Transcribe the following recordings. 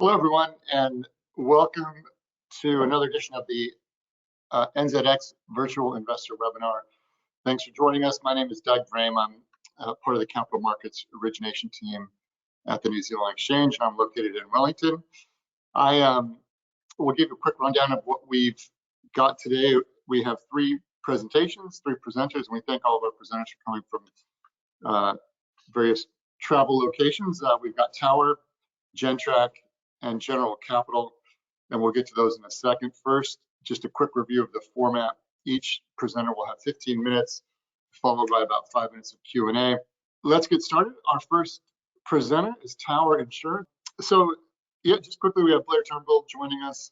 Hello, everyone, and welcome to another edition of the NZX Virtual Investor Webinar. Thanks for joining us. My name is Doug Vrame. I'm part of the capital markets origination team at the New Zealand Exchange. I'm located in Wellington. I will give you a quick rundown of what we've got today. We have three presentations, three presenters, and we thank all of our presenters for coming from various travel locations. We've got Tower, Gentrack, and General Capital, and we'll get to those in a second. First, just a quick review of the format. Each presenter will have 15 minutes, followed by about 5 minutes of Q&A. Let's get started. Our first presenter is Tower Insurance. So, yeah, just quickly, we have Blair Turnbull joining us.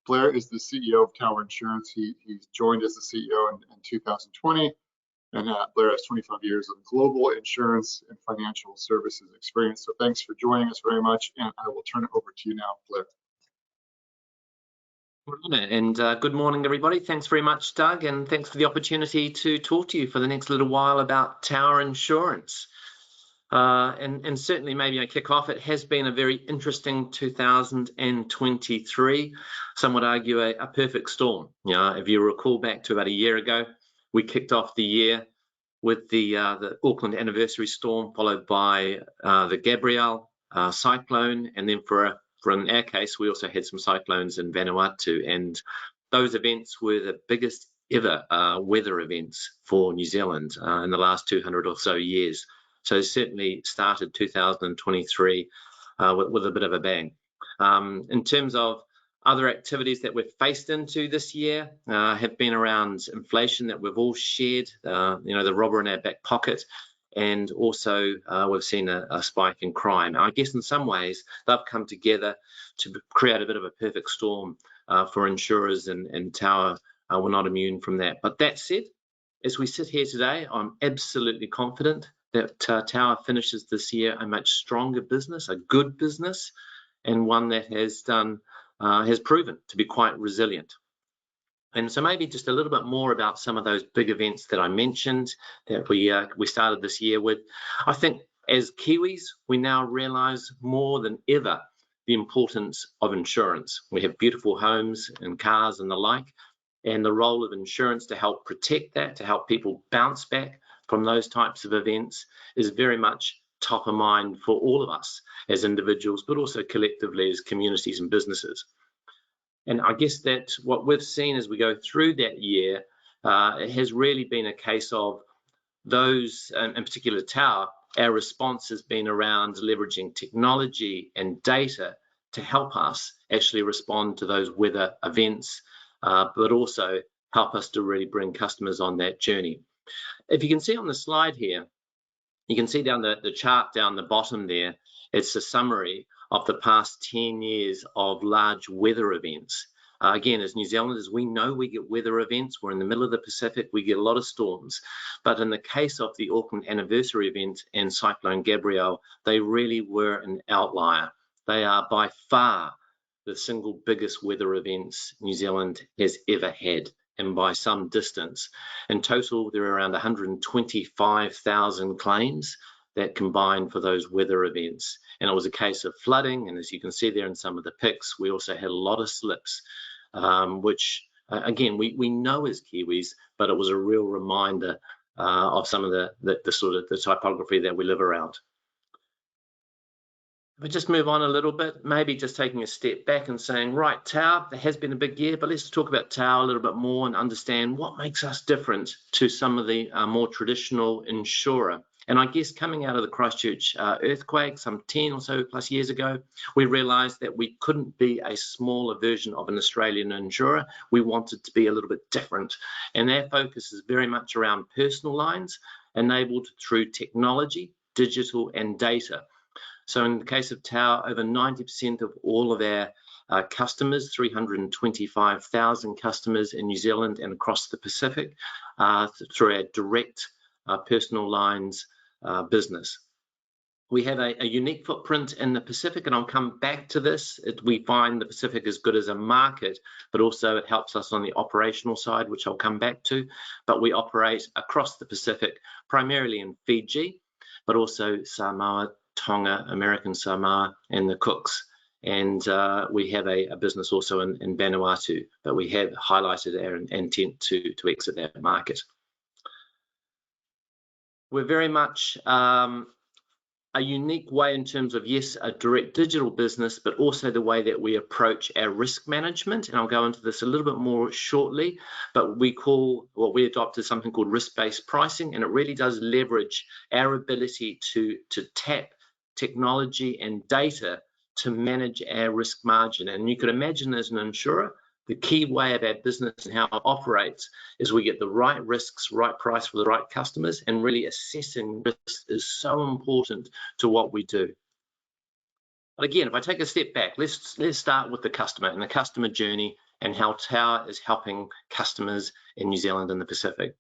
Blair is the CEO of Tower Insurance. He joined as the CEO in 2020, and Blair has 25 years of global insurance and financial services experience. So thanks for joining us very much, and I will turn it over to you now, Blair. And good morning, everybody. Thanks very much, Doug, and thanks for the opportunity to talk to you for the next little while about Tower Insurance. And certainly, maybe I kick off. It has been a very interesting 2023. Some would argue a perfect storm. You know, if you recall back to about a year ago, we kicked off the year with the Auckland anniversary storm, followed by the Gabrielle cyclone, and then in our case, we also had some cyclones in Vanuatu, and those events were the biggest ever weather events for New Zealand in the last 200 or so years. So certainly started 2023 with a bit of a bang. In terms of other activities that we've faced into this year have been around inflation that we've all shared, the robber in our back pocket, and also we've seen a spike in crime. I guess in some ways they've come together to create a bit of a perfect storm for insurers, and Tower were not immune from that. But that said, as we sit here today, I'm absolutely confident that Tower finishes this year a much stronger business, a good business, and one that has proven to be quite resilient. And so maybe just a little bit more about some of those big events that I mentioned that we started this year with. I think as Kiwis, we now realize more than ever the importance of insurance. We have beautiful homes and cars and the like, and the role of insurance to help protect that, to help people bounce back from those types of events is very much top of mind for all of us as individuals, but also collectively as communities and businesses. And I guess that what we've seen as we go through that year, it has really been a case of those, in particular Tower, our response has been around leveraging technology and data to help us actually respond to those weather events, but also help us to really bring customers on that journey. If you can see on the slide here, you can see down the chart down the bottom there, it's a summary of the past 10 years of large weather events. Again, as New Zealanders, we know we get weather events. We're in the middle of the Pacific. We get a lot of storms. But in the case of the Auckland anniversary event and Cyclone Gabrielle, they really were an outlier. They are by far the single biggest weather events New Zealand has ever had, and by some distance. In total, there are around 125,000 claims that combined for those weather events. And it was a case of flooding, and as you can see there in some of the pics, we also had a lot of slips, which again, we know as Kiwis, but it was a real reminder of some of the sort of the typography that we live around. If we just move on a little bit, maybe just taking a step back and saying, right, Tower, there has been a big year, but let's talk about Tower a little bit more and understand what makes us different to some of the more traditional insurer. And I guess coming out of the Christchurch earthquake some 10 or so plus years ago, we realized that we couldn't be a smaller version of an Australian insurer. We wanted to be a little bit different. And our focus is very much around personal lines, enabled through technology, digital and data. So in the case of Tower, over 90% of all of our customers, 325,000 customers in New Zealand and across the Pacific, through our direct personal lines business. We have a unique footprint in the Pacific, and I'll come back to this. We find the Pacific as good as a market, but also it helps us on the operational side, which I'll come back to. But we operate across the Pacific, primarily in Fiji, but also Samoa, Tonga, American Samoa, and the Cooks. and we have a business also in Vanuatu, but we have highlighted our intent to exit that market. We're very much a unique way in terms of, yes, a direct digital business, but also the way that we approach our risk management. And I'll go into this a little bit more shortly, but what we adopted something called risk-based pricing, and it really does leverage our ability to tap technology and data to manage our risk margin. And you could imagine, as an insurer, the key way of our business and how it operates is we get the right risks, right price for the right customers, and really assessing risk is so important to what we do. But again, if I take a step back, let's start with the customer and the customer journey and how Tower is helping customers in New Zealand and the Pacific.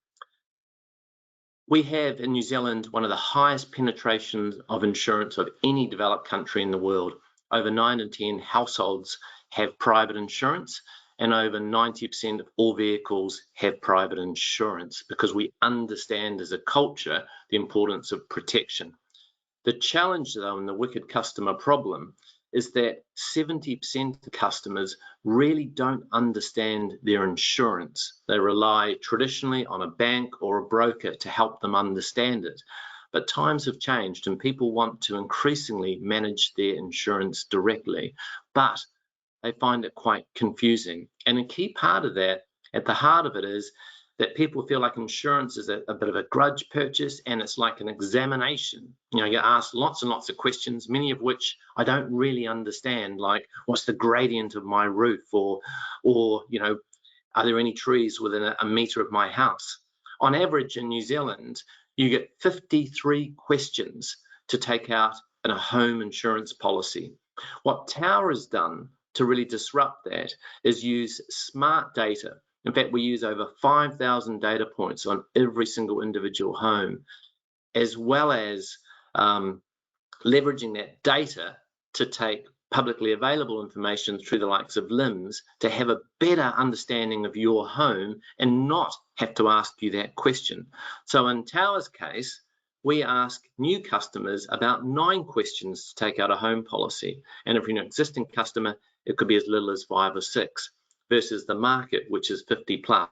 We have in New Zealand one of the highest penetrations of insurance of any developed country in the world. Over 9 in 10 households have private insurance, and over 90% of all vehicles have private insurance, because we understand as a culture the importance of protection. The challenge, though, and the wicked customer problem is that 70% of customers really don't understand their insurance. They rely traditionally on a bank or a broker to help them understand it. But times have changed and people want to increasingly manage their insurance directly, but they find it quite confusing. And a key part of that, at the heart of it, is that people feel like insurance is a bit of a grudge purchase, and it's like an examination. You know, you get asked lots and lots of questions, many of which I don't really understand, like what's the gradient of my roof, or you know, are there any trees within a metre of my house? On average in New Zealand, you get 53 questions to take out in a home insurance policy. What Tower has done to really disrupt that is use smart data. In fact, we use over 5,000 data points on every single individual home, as well as leveraging that data to take publicly available information through the likes of LIMS to have a better understanding of your home and not have to ask you that question. So in Tower's case, we ask new customers about 9 questions to take out a home policy. And if you're an existing customer, it could be as little as 5 or 6, versus the market, which is 50 plus.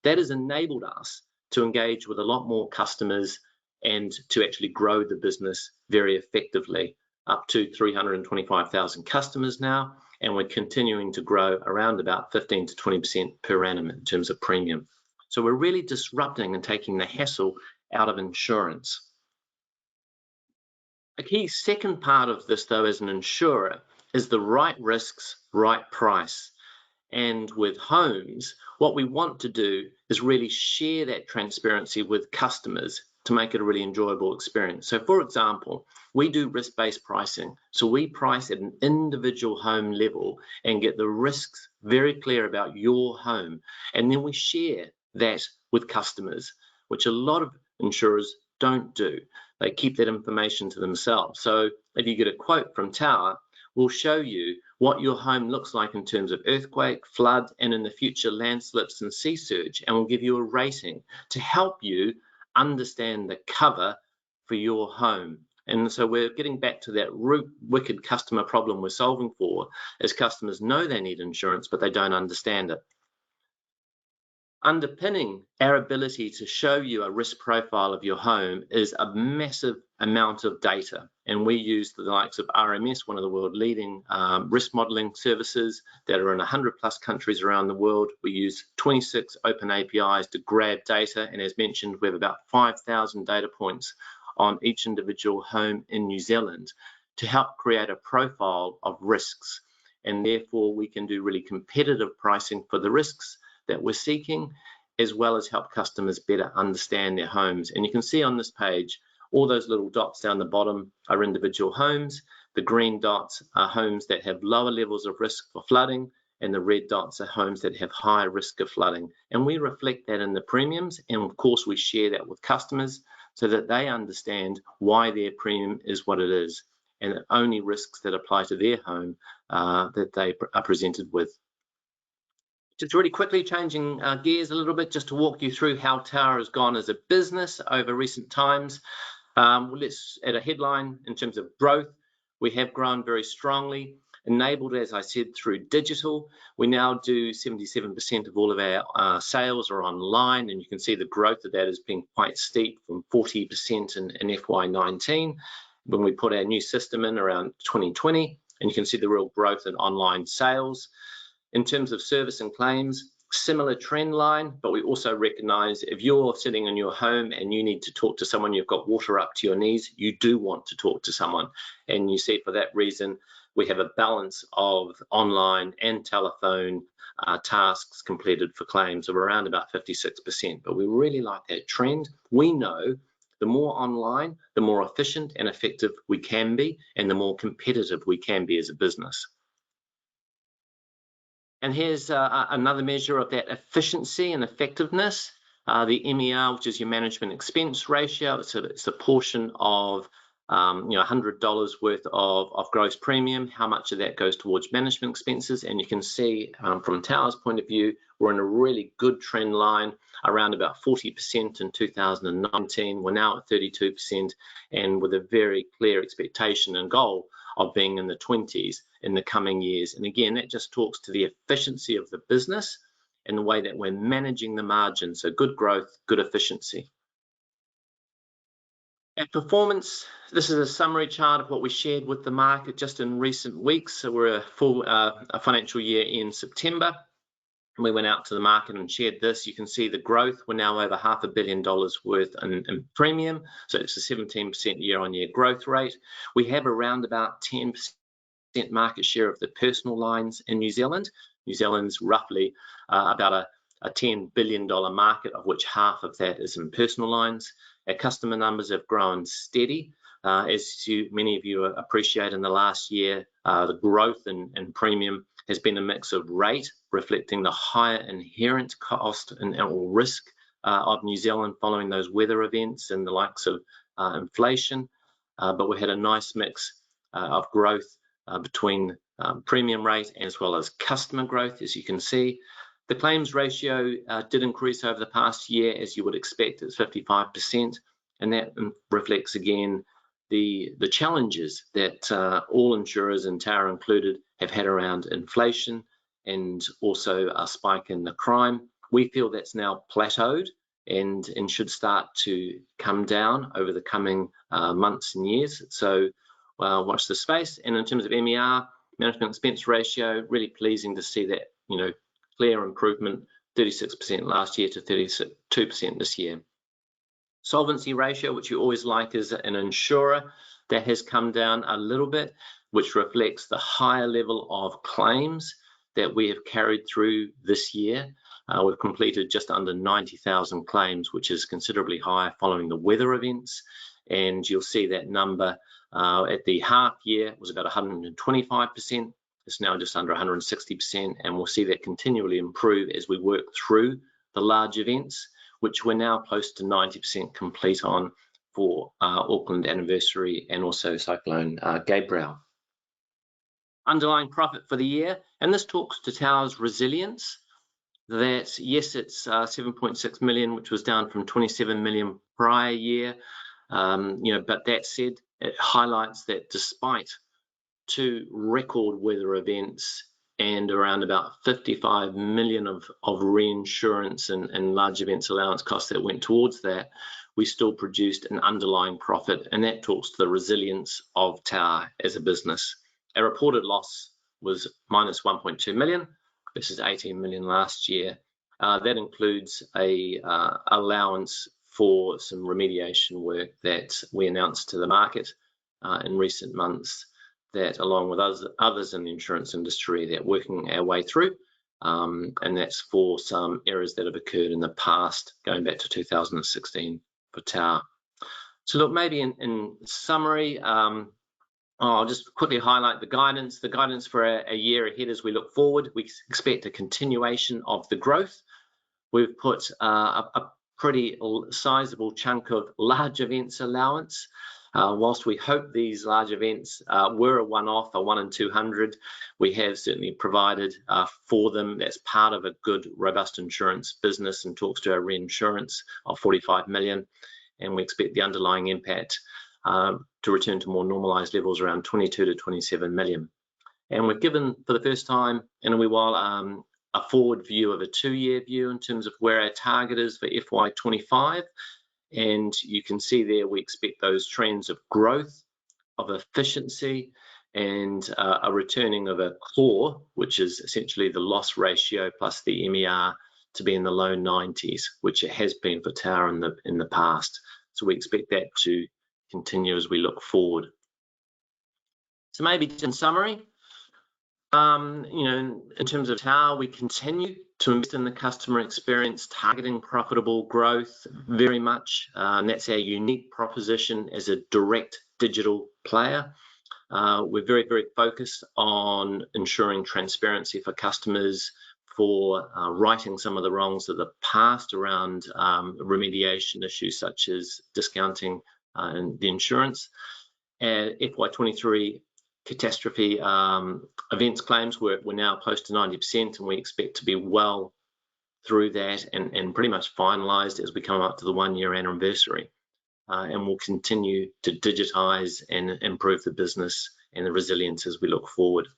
That has enabled us to engage with a lot more customers and to actually grow the business very effectively, up to 325,000 customers now, and we're continuing to grow around about 15 to 20% per annum in terms of premium. So we're really disrupting and taking the hassle out of insurance. A key second part of this, though, as an insurer, is the right risks, right price. And with homes, what we want to do is really share that transparency with customers to make it a really enjoyable experience. So for example, we do risk-based pricing. So we price at an individual home level and get the risks very clear about your home. And then we share that with customers, which a lot of insurers don't do. They keep that information to themselves. So if you get a quote from Tower, we'll show you what your home looks like in terms of earthquake, flood, and in the future landslips and sea surge, and we'll give you a rating to help you understand the cover for your home. And so we're getting back to that root wicked customer problem we're solving for, as customers know they need insurance, but they don't understand it. Underpinning our ability to show you a risk profile of your home is a massive amount of data. And we use the likes of RMS, one of the world leading risk modeling services that are in 100 plus countries around the world. We use 26 open APIs to grab data. And as mentioned, we have about 5,000 data points on each individual home in New Zealand to help create a profile of risks. And therefore we can do really competitive pricing for the risks that we're seeking, as well as help customers better understand their homes. And you can see on this page, all those little dots down the bottom are individual homes. The green dots are homes that have lower levels of risk for flooding, and the red dots are homes that have higher risk of flooding. And we reflect that in the premiums, and of course we share that with customers so that they understand why their premium is what it is, and that only risks that apply to their home that they are presented with. Just really quickly changing gears a little bit, just to walk you through how Tower has gone as a business over recent times. Let's, at a headline in terms of growth, We have grown very strongly, enabled, as I said, through digital. We now do 77% of all of our sales are online, and you can see the growth of that has been quite steep, from 40% in FY19 when we put our new system in around 2020, and you can see the real growth in online sales. In terms of service and claims, similar trend line, but we also recognize if you're sitting in your home and you need to talk to someone, you've got water up to your knees, you do want to talk to someone. And you see, for that reason, we have a balance of online and telephone tasks completed for claims of around about 56%. But we really like that trend. We know the more online, the more efficient and effective we can be, and the more competitive we can be as a business. And here's another measure of that efficiency and effectiveness, the MER, which is your management expense ratio. It's a portion of $100 worth of gross premium, how much of that goes towards management expenses. And you can see from Tower's point of view, we're in a really good trend line, around about 40% in 2019. We're now at 32%, and with a very clear expectation and goal of being in the 20s in the coming years. And again, that just talks to the efficiency of the business and the way that we're managing the margin. So good growth, good efficiency. Our performance, this is a summary chart of what we shared with the market just in recent weeks. So we're a full financial year in September. And we went out to the market and shared this. You can see the growth. We're now over $500 million worth in premium. So it's a 17% year-on-year growth rate. We have around about 10% market share of the personal lines in New Zealand. New Zealand's roughly about a $10 billion market, of which half of that is in personal lines. Our customer numbers have grown steady. As many of you appreciate, in the last year, the growth in premium has been a mix of rate, reflecting the higher inherent cost or risk of New Zealand following those weather events and the likes of inflation. But we had a nice mix of growth between premium rate as well as customer growth, as you can see. The claims ratio did increase over the past year, as you would expect. It's 55%, and that reflects again the challenges that all insurers, and Tower included, have had around inflation and also a spike in the crime. We feel that's now plateaued and should start to come down over the coming months and years. So watch the space. And in terms of MER, management expense ratio, really pleasing to see that, clear improvement, 36% last year to 32% this year. Solvency ratio, which you always like as an insurer, that has come down a little bit, which reflects the higher level of claims that we have carried through this year. We've completed just under 90,000 claims, which is considerably higher following the weather events. And you'll see that number at the half year was about 125%. It's now just under 160%, and we'll see that continually improve as we work through the large events, which we're now close to 90% complete on for Auckland anniversary and also Cyclone Gabrielle. Underlying profit for the year, and this talks to Tower's resilience. That yes, it's 7.6 million, which was down from 27 million prior year. But that said, it highlights that despite 2 record weather events and around about 55 million of reinsurance and large events allowance costs that went towards that, we still produced an underlying profit, and that talks to the resilience of Tower as a business. Our reported loss was minus 1.2 million versus 18 million last year. That includes a allowance for some remediation work that we announced to the market in recent months, that along with others in the insurance industry, that working our way through, and that's for some errors that have occurred in the past, going back to 2016 for Tower. So look, maybe in summary, I'll just quickly highlight the guidance. The guidance for a year ahead as we look forward, we expect a continuation of the growth. We've put a pretty sizable chunk of large events allowance. Whilst we hope these large events were a one-off, a 1 in 200, we have certainly provided for them. That's part of a good, robust insurance business and talks to our reinsurance of 45 million. And we expect the underlying impact to return to more normalized levels around 22 to 27 million. And we've given, for the first time in a wee while, a forward view of a 2-year view in terms of where our target is for FY25. And you can see there we expect those trends of growth, of efficiency, and a returning of a core, which is essentially the loss ratio plus the MER, to be in the low 90s, which it has been for Tower in the past. So we expect that to continue as we look forward. So maybe in summary, in terms of Tower, we continue to invest in the customer experience, targeting profitable growth very much. And that's our unique proposition as a direct digital player. We're very, very focused on ensuring transparency for customers, for righting some of the wrongs of the past around remediation issues such as discounting and the insurance. And FY23 catastrophe events claims, we're now close to 90%, and we expect to be well through that and pretty much finalized as we come up to the 1-year anniversary. And we'll continue to digitize and improve the business and the resilience as we look forward.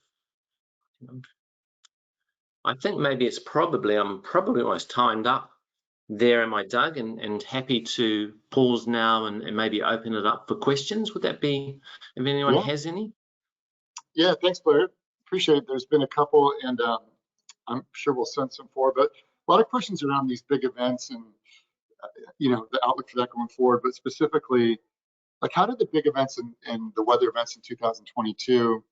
I think maybe I'm probably almost timed up there, am I, Doug? And happy to pause now and maybe open it up for questions. Would that be, if anyone has any? Yeah, thanks, Blair. Appreciate it. There's been a couple, and I'm sure we'll send some forward, but a lot of questions around these big events and the outlook for that going forward, but specifically, like, how did the big events and the weather events in 2022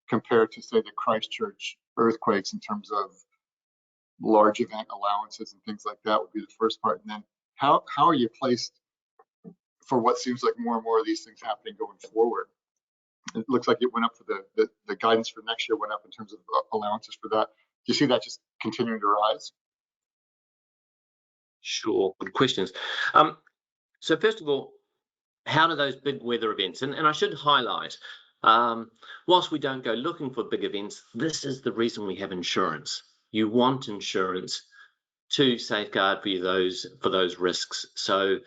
compare to, say, the Christchurch earthquakes in terms of large event allowances and things like that? Would be the first part. And then how are you placed for what seems like more and more of these things happening going forward? It looks like it went up for the guidance for next year went up in terms of allowances for that. Do you see that just continuing to rise? Sure, good questions. So first of all, how do those big weather events, and I should highlight, whilst we don't go looking for big events, this is the reason we have insurance. You want insurance to safeguard for those risks. So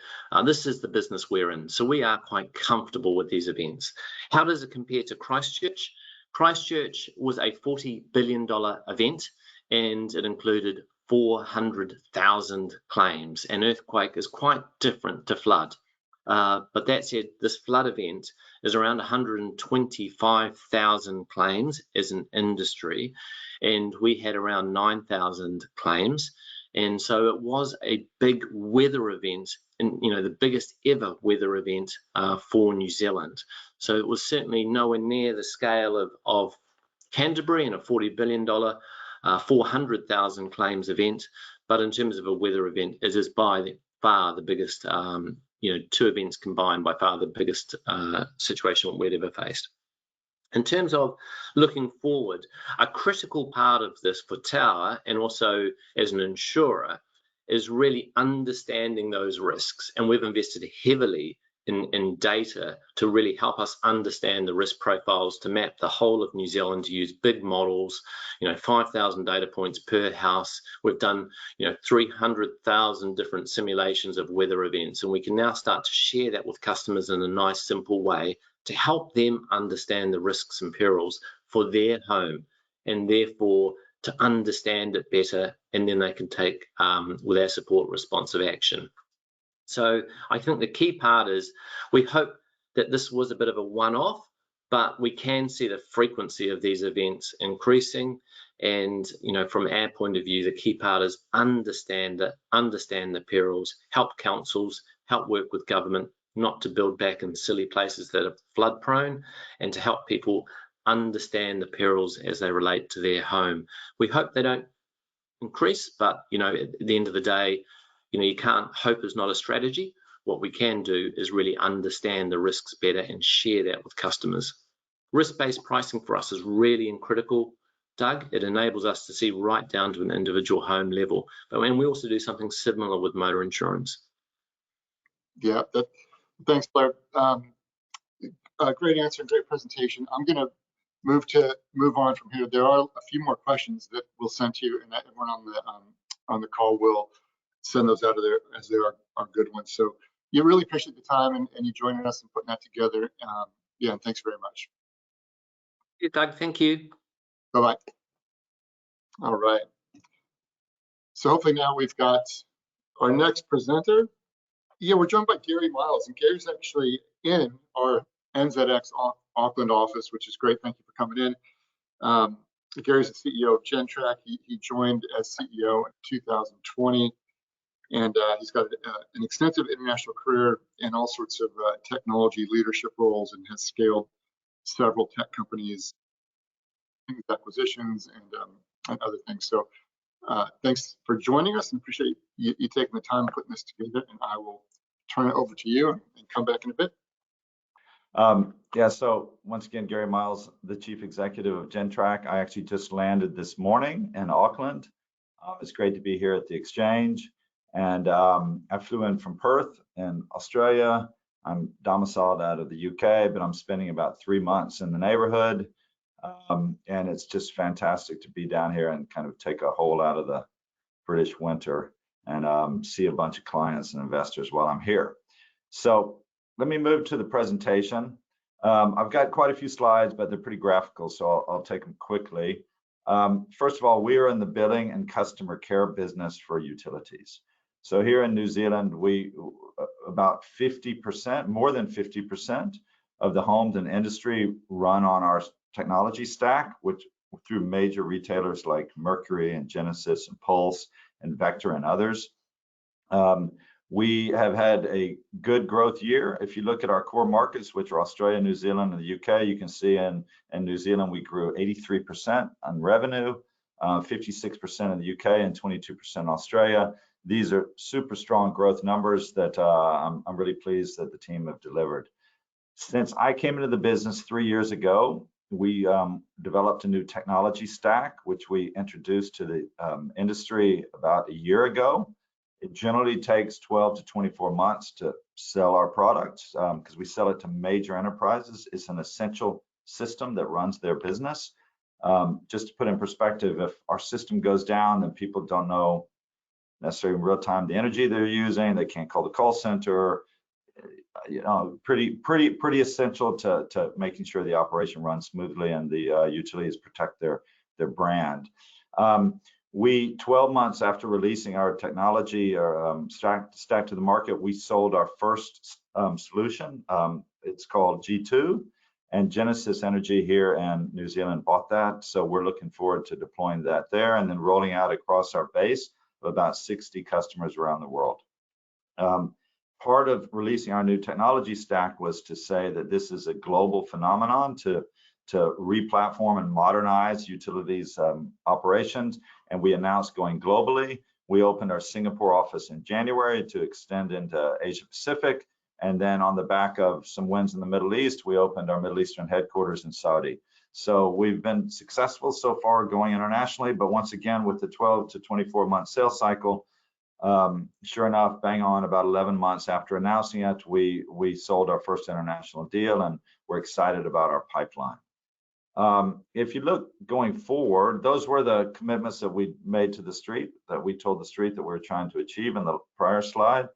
this is the business we're in. So we are quite comfortable with these events. How does it compare to Christchurch? Christchurch was a $40 billion event, and it included 400,000 claims. An earthquake is quite different to flood. But that said, this flood event is around 125,000 claims as an industry, and we had around 9,000 claims. And so it was a big weather event, and the biggest ever weather event for New Zealand. So it was certainly nowhere near the scale of Canterbury and a $40 billion, 400,000 claims event. But in terms of a weather event, it is by far the biggest, two events combined, by far the biggest situation we've ever faced. In terms of looking forward, a critical part of this for Tower, and also as an insurer, is really understanding those risks. And we've invested heavily in data to really help us understand the risk profiles, to map the whole of New Zealand, to use big models, 5,000 data points per house. We've done 300,000 different simulations of weather events, and we can now start to share that with customers in a nice, simple way to help them understand the risks and perils for their home, and therefore to understand it better, and then they can take, with our support, responsive action. So I think the key part is we hope that this was a bit of a one-off, but we can see the frequency of these events increasing. And from our point of view, the key part is understand the perils, help councils, help work with government not to build back in silly places that are flood prone, and to help people understand the perils as they relate to their home. We hope they don't increase, but at the end of the day, you can't, hope is not a strategy. What we can do is really understand the risks better and share that with customers. Risk-based pricing for us is really critical, Doug. It enables us to see right down to an individual home level. But we also do something similar with motor insurance. Yeah, thanks, Blair. Great answer and great presentation. I'm going to move on from here. There are a few more questions that we'll send to you, and everyone on the call will send those out of there as they are good ones. So really appreciate the time and you joining us and putting that together. Yeah, and thanks very much. Yeah, Doug, thank you. Bye-bye. All right. So hopefully now we've got our next presenter. Yeah, we're joined by Gary Miles, and Gary's actually in our NZX Auckland office, which is great. Thank you for coming in. Gary's the CEO of Gentrack. He joined as CEO in 2020, and he's got an extensive international career in all sorts of technology leadership roles, and has scaled several tech companies, acquisitions, and other things. So thanks for joining us, and appreciate you taking the time putting this together. And I will turn it over to you and come back in a bit. Yeah, so once again, Gary Miles, the Chief Executive of Gentrack. I actually just landed this morning in Auckland. It's great to be here at the exchange. And I flew in from Perth in Australia. I'm domiciled out of the UK, but I'm spending about 3 months in the neighborhood. And it's just fantastic to be down here and kind of take a hole out of the British winter and see a bunch of clients and investors while I'm here. So let me move to the presentation. I've got quite a few slides, but they're pretty graphical, so I'll take them quickly. First of all, we are in the billing and customer care business for utilities. So here in New Zealand, we about 50%, more than 50% of the homes and industry run on our technology stack, which through major retailers like Mercury and Genesis and Pulse and Vector and others. We have had a good growth year. If you look at our core markets, which are Australia, New Zealand, and the UK, you can see in New Zealand, we grew 83% on revenue, 56% in the UK, and 22% in Australia. These are super strong growth numbers that I'm really pleased that the team have delivered. Since I came into the business 3 years ago, we developed a new technology stack, which we introduced to the industry about a year ago. It generally takes 12 to 24 months to sell our products because we sell it to major enterprises. It's an essential system that runs their business. Just to put in perspective, if our system goes down, then people don't know necessarily in real time the energy they're using. They can't call the call center. You know, pretty essential to making sure the operation runs smoothly and the utilities protect their brand. 12 months after releasing our technology or stack to the market, we sold our first solution. It's called G2, and Genesis Energy here in New Zealand bought that. So we're looking forward to deploying that there and then rolling out across our base of about 60 customers around the world. Part of releasing our new technology stack was to say that this is a global phenomenon to re-platform and modernize utilities operations, and we announced going globally. We opened our Singapore office in January to extend into Asia Pacific, and then on the back of some wins in the Middle East, we opened our Middle Eastern headquarters in Saudi. So we've been successful so far going internationally, but once again with the 12 to 24 month sales cycle, sure enough, bang on about 11 months after announcing it, we sold our first international deal, and we're excited about our pipeline. If you look going forward, those were the commitments that we made to the street, that we told the street that we were trying to achieve in the prior slide.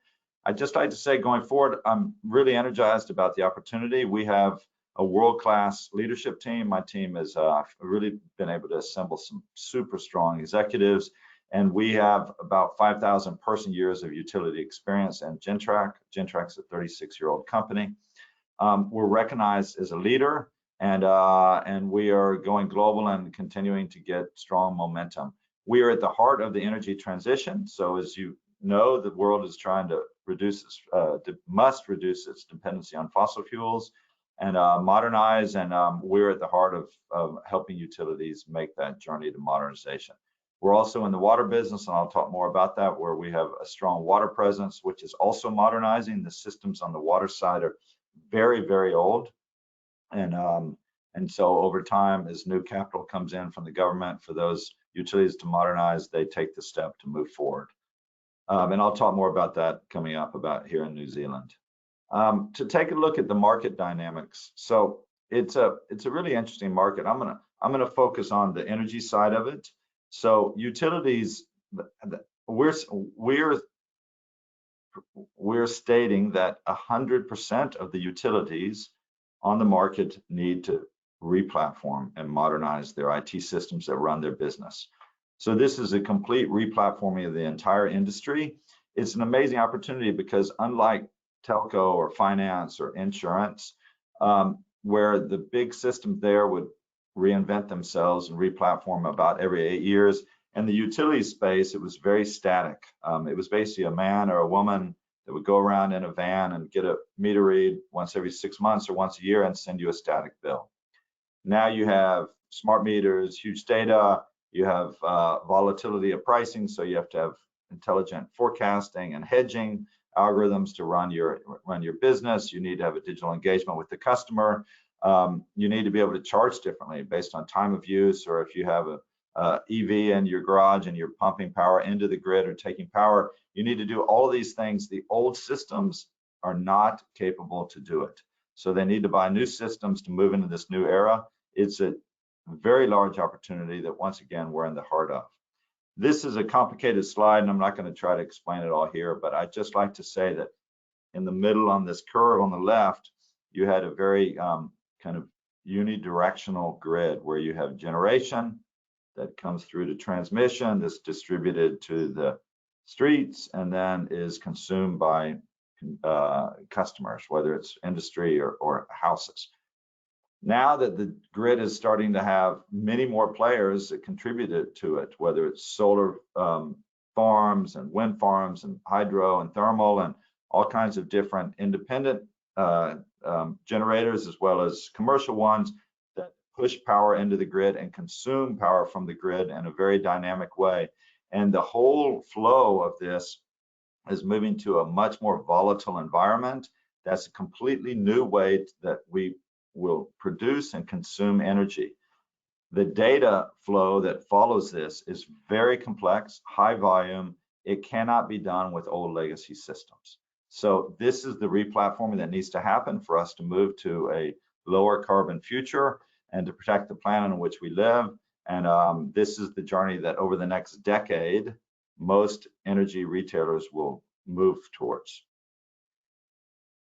I'd just like to say going forward, I'm really energized about the opportunity. We have a world-class leadership team. My team has really been able to assemble some super strong executives, and we have about 5,000 person years of utility experience in Gentrack. Gentrack's a 36-year-old company. We're recognized as a leader, and we are going global and continuing to get strong momentum. We are at the heart of the energy transition. So as you know, the world is trying to must reduce its dependency on fossil fuels and modernize, and we're at the heart of helping utilities make that journey to modernization. We're also in the water business, and I'll talk more about that, where we have a strong water presence, which is also modernizing. The systems on the water side are very, very old. And so over time, as new capital comes in from the government for those utilities to modernize, they take the step to move forward. And I'll talk more about that coming up about here in New Zealand. To take a look at the market dynamics. So it's a really interesting market. I'm gonna focus on the energy side of it. So utilities, we're we're stating that 100% of the utilities on the market need to replatform and modernize their IT systems that run their business. So this is a complete replatforming of the entire industry. It's an amazing opportunity because unlike telco or finance or insurance, where the big systems there would reinvent themselves and replatform about every 8 years, in the utility space, it was very static. It was basically a man or a woman that would go around in a van and get a meter read once every 6 months or once a year and send you a static bill. Now you have smart meters, huge data, you have volatility of pricing, so you have to have intelligent forecasting and hedging algorithms to run your business. You need to have a digital engagement with the customer. You need to be able to charge differently based on time of use, or if you have a EV in your garage and you're pumping power into the grid or taking power, you need to do all these things. The old systems are not capable to do it. So they need to buy new systems to move into this new era. It's a very large opportunity that, once again, we're in the heart of. This is a complicated slide, and I'm not going to try to explain it all here, but I'd just like to say that in the middle on this curve on the left, you had a very kind of unidirectional grid where you have generation that comes through to transmission, that's distributed to the streets, and then is consumed by customers, whether it's industry or houses. Now that the grid is starting to have many more players that contributed to it, whether it's solar farms and wind farms and hydro and thermal and all kinds of different independent generators, as well as commercial ones that push power into the grid and consume power from the grid in a very dynamic way. And the whole flow of this is moving to a much more volatile environment. That's a completely new way that we will produce and consume energy. The data flow that follows this is very complex, high volume. It cannot be done with old legacy systems. So this is the replatforming that needs to happen for us to move to a lower carbon future and to protect the planet in which we live. And this is the journey that over the next decade, most energy retailers will move towards.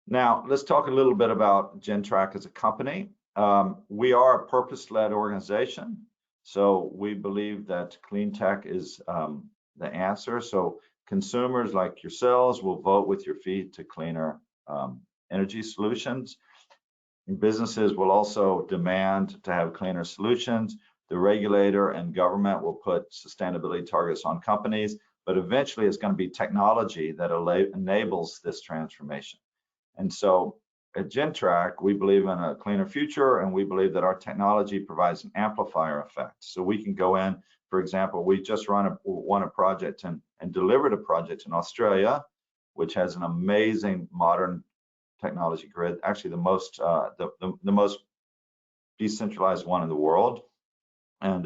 Now, let's talk a little bit about Gentrack as a company. We are a purpose-led organization, so we believe that clean tech is the answer. So consumers like yourselves will vote with your feet to cleaner energy solutions. Businesses will also demand to have cleaner solutions. The regulator and government will put sustainability targets on companies, but eventually it's going to be technology that enables this transformation. And so at Gentrack, we believe in a cleaner future, and we believe that our technology provides an amplifier effect. So we can go in, for example, we just won a project and delivered a project in Australia, which has an amazing modern technology grid, actually the most decentralized one in the world, and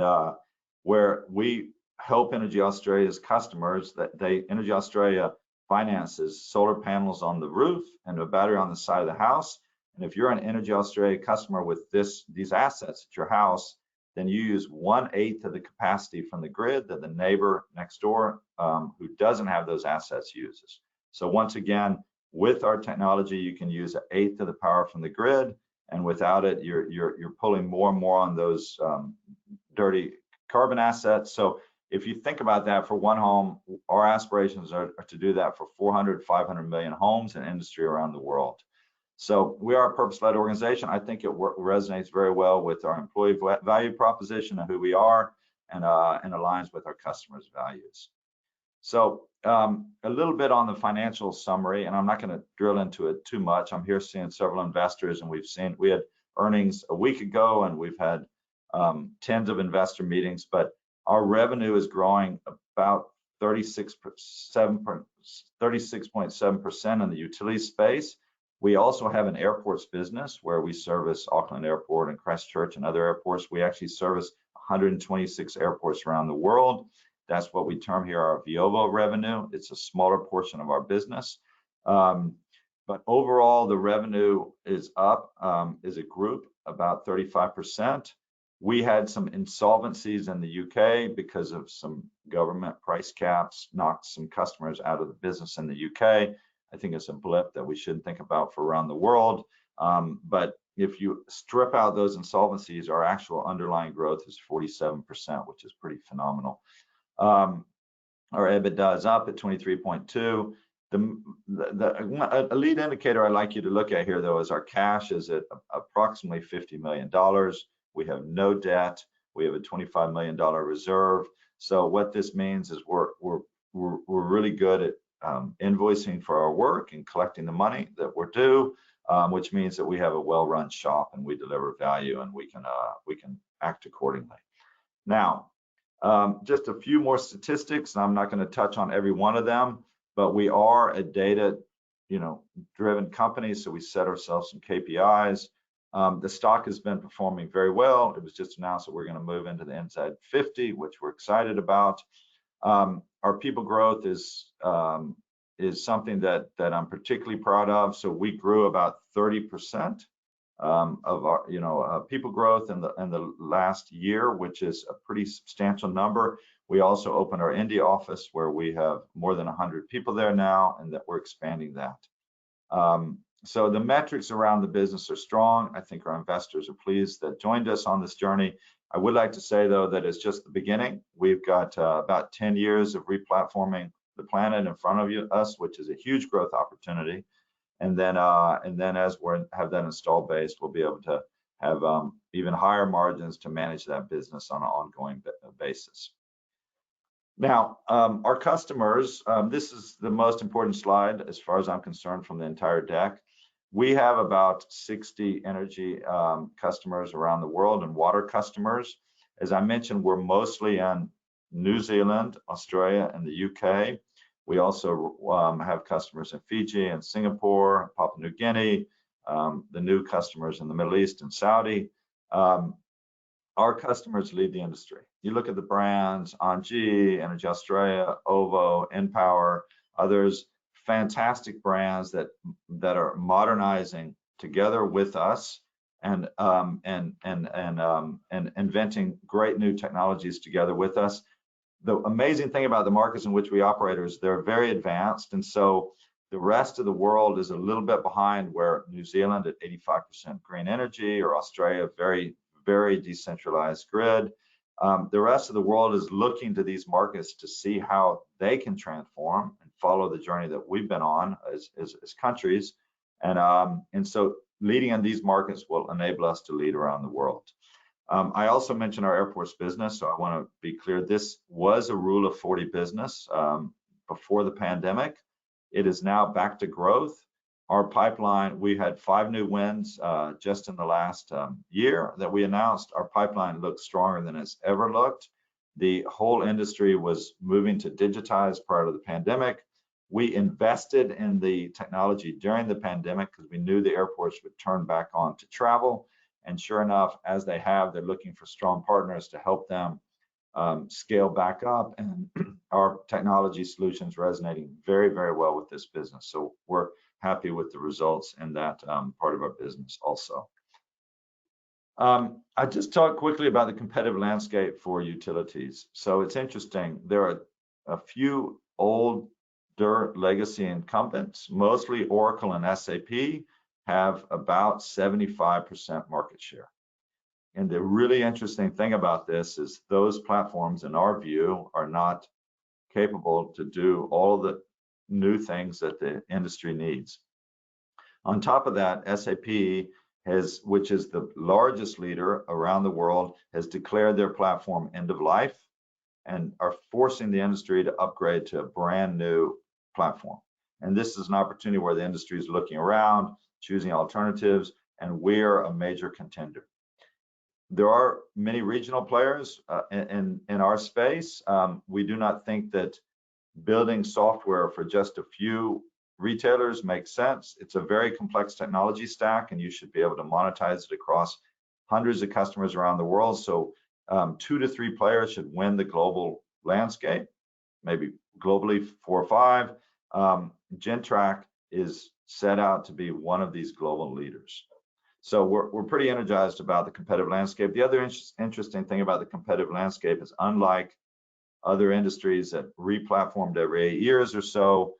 where we help Energy Australia's customers Energy Australia finances solar panels on the roof and a battery on the side of the house. And if you're an Energy Australia customer with these assets at your house, then you use 1/8 of the capacity from the grid that the neighbor next door who doesn't have those assets uses. So once again, with our technology, you can use 1/8 of the power from the grid, and without it, you're pulling more and more on those dirty carbon assets. So if you think about that for one home, our aspirations are to do that for 400, 500 million homes and industry around the world. So we are a purpose-led organization. I think it resonates very well with our employee value proposition and who we are, and aligns with our customers' values. So a little bit on the financial summary, and I'm not going to drill into it too much. I'm here seeing several investors, and we had earnings a week ago, and we've had tens of investor meetings, but our revenue is growing about 36.7% in the utility space. We also have an airports business where we service Auckland Airport and Christchurch and other airports. We actually service 126 airports around the world. That's what we term here our Viovo revenue. It's a smaller portion of our business. But overall, the revenue is up as a group about 35%. We had some insolvencies in the UK because of some government price caps, knocked some customers out of the business in the UK. I think it's a blip that we shouldn't think about for around the world. But if you strip out those insolvencies, our actual underlying growth is 47%, which is pretty phenomenal. Our EBITDA is up at 23.2. A lead indicator I like you to look at here, though, is our cash is at approximately $50 million. We have no debt. We have a $25 million reserve. So what this means is we're really good at invoicing for our work and collecting the money that we're due, which means that we have a well-run shop and we deliver value and we can act accordingly. Now, just a few more statistics, and I'm not going to touch on every one of them, but we are a data, driven company, so we set ourselves some KPIs. The stock has been performing very well. It was just announced that we're going to move into the NZ50, which we're excited about. Our people growth is something that I'm particularly proud of. So we grew about 30% of our people growth in the last year, which is a pretty substantial number. We also opened our India office where we have more than 100 people there now, and that we're expanding that. So the metrics around the business are strong. I think our investors are pleased that joined us on this journey. I would like to say, though, that it's just the beginning. We've got about 10 years of replatforming the planet in front of us, which is a huge growth opportunity. And then as we have that installed base, we'll be able to have even higher margins to manage that business on an ongoing basis. Now, our customers, this is the most important slide as far as I'm concerned from the entire deck. We have about 60 energy customers around the world and water customers. As I mentioned, we're mostly in New Zealand, Australia, and the UK. We also have customers in Fiji and Singapore, Papua New Guinea, the new customers in the Middle East and Saudi. Our customers lead the industry. You look at the brands, ENGIE, Energy Australia, OVO, NPower, others, fantastic brands that are modernizing together with us and inventing great new technologies together with us. The amazing thing about the markets in which we operate is they're very advanced, and so the rest of the world is a little bit behind, where New Zealand at 85% green energy, or Australia very, very decentralized grid. The rest of the world is looking to these markets to see how they can transform and follow the journey that we've been on as countries, and so leading in these markets will enable us to lead around the world. I also mentioned our airports business, so I want to be clear. This was a Rule of 40 business before the pandemic. It is now back to growth. Our pipeline, we had 5 new wins just in the last year that we announced. Our pipeline looks stronger than it's ever looked. The whole industry was moving to digitize prior to the pandemic. We invested in the technology during the pandemic because we knew the airports would turn back on to travel. And sure enough, as they have, they're looking for strong partners to help them scale back up. And our technology solutions resonating very, very well with this business. So we're happy with the results in that part of our business also. I just talked quickly about the competitive landscape for utilities. So it's interesting. There are a few older legacy incumbents, mostly Oracle and SAP, have about 75% market share. And the really interesting thing about this is those platforms, in our view, are not capable to do all the new things that the industry needs. On top of that, SAP has, which is the largest leader around the world, has declared their platform end of life and are forcing the industry to upgrade to a brand new platform. And this is an opportunity where the industry is looking around, choosing alternatives, and we're a major contender. There are many regional players in our space. We do not think that building software for just a few retailers makes sense. It's a very complex technology stack, and you should be able to monetize it across hundreds of customers around the world. So 2 to 3 players should win the global landscape, maybe globally 4 or 5. Gentrack is set out to be one of these global leaders. So we're pretty energized about the competitive landscape. The other interesting thing about the competitive landscape is, unlike other industries that replatformed every 8 years or so,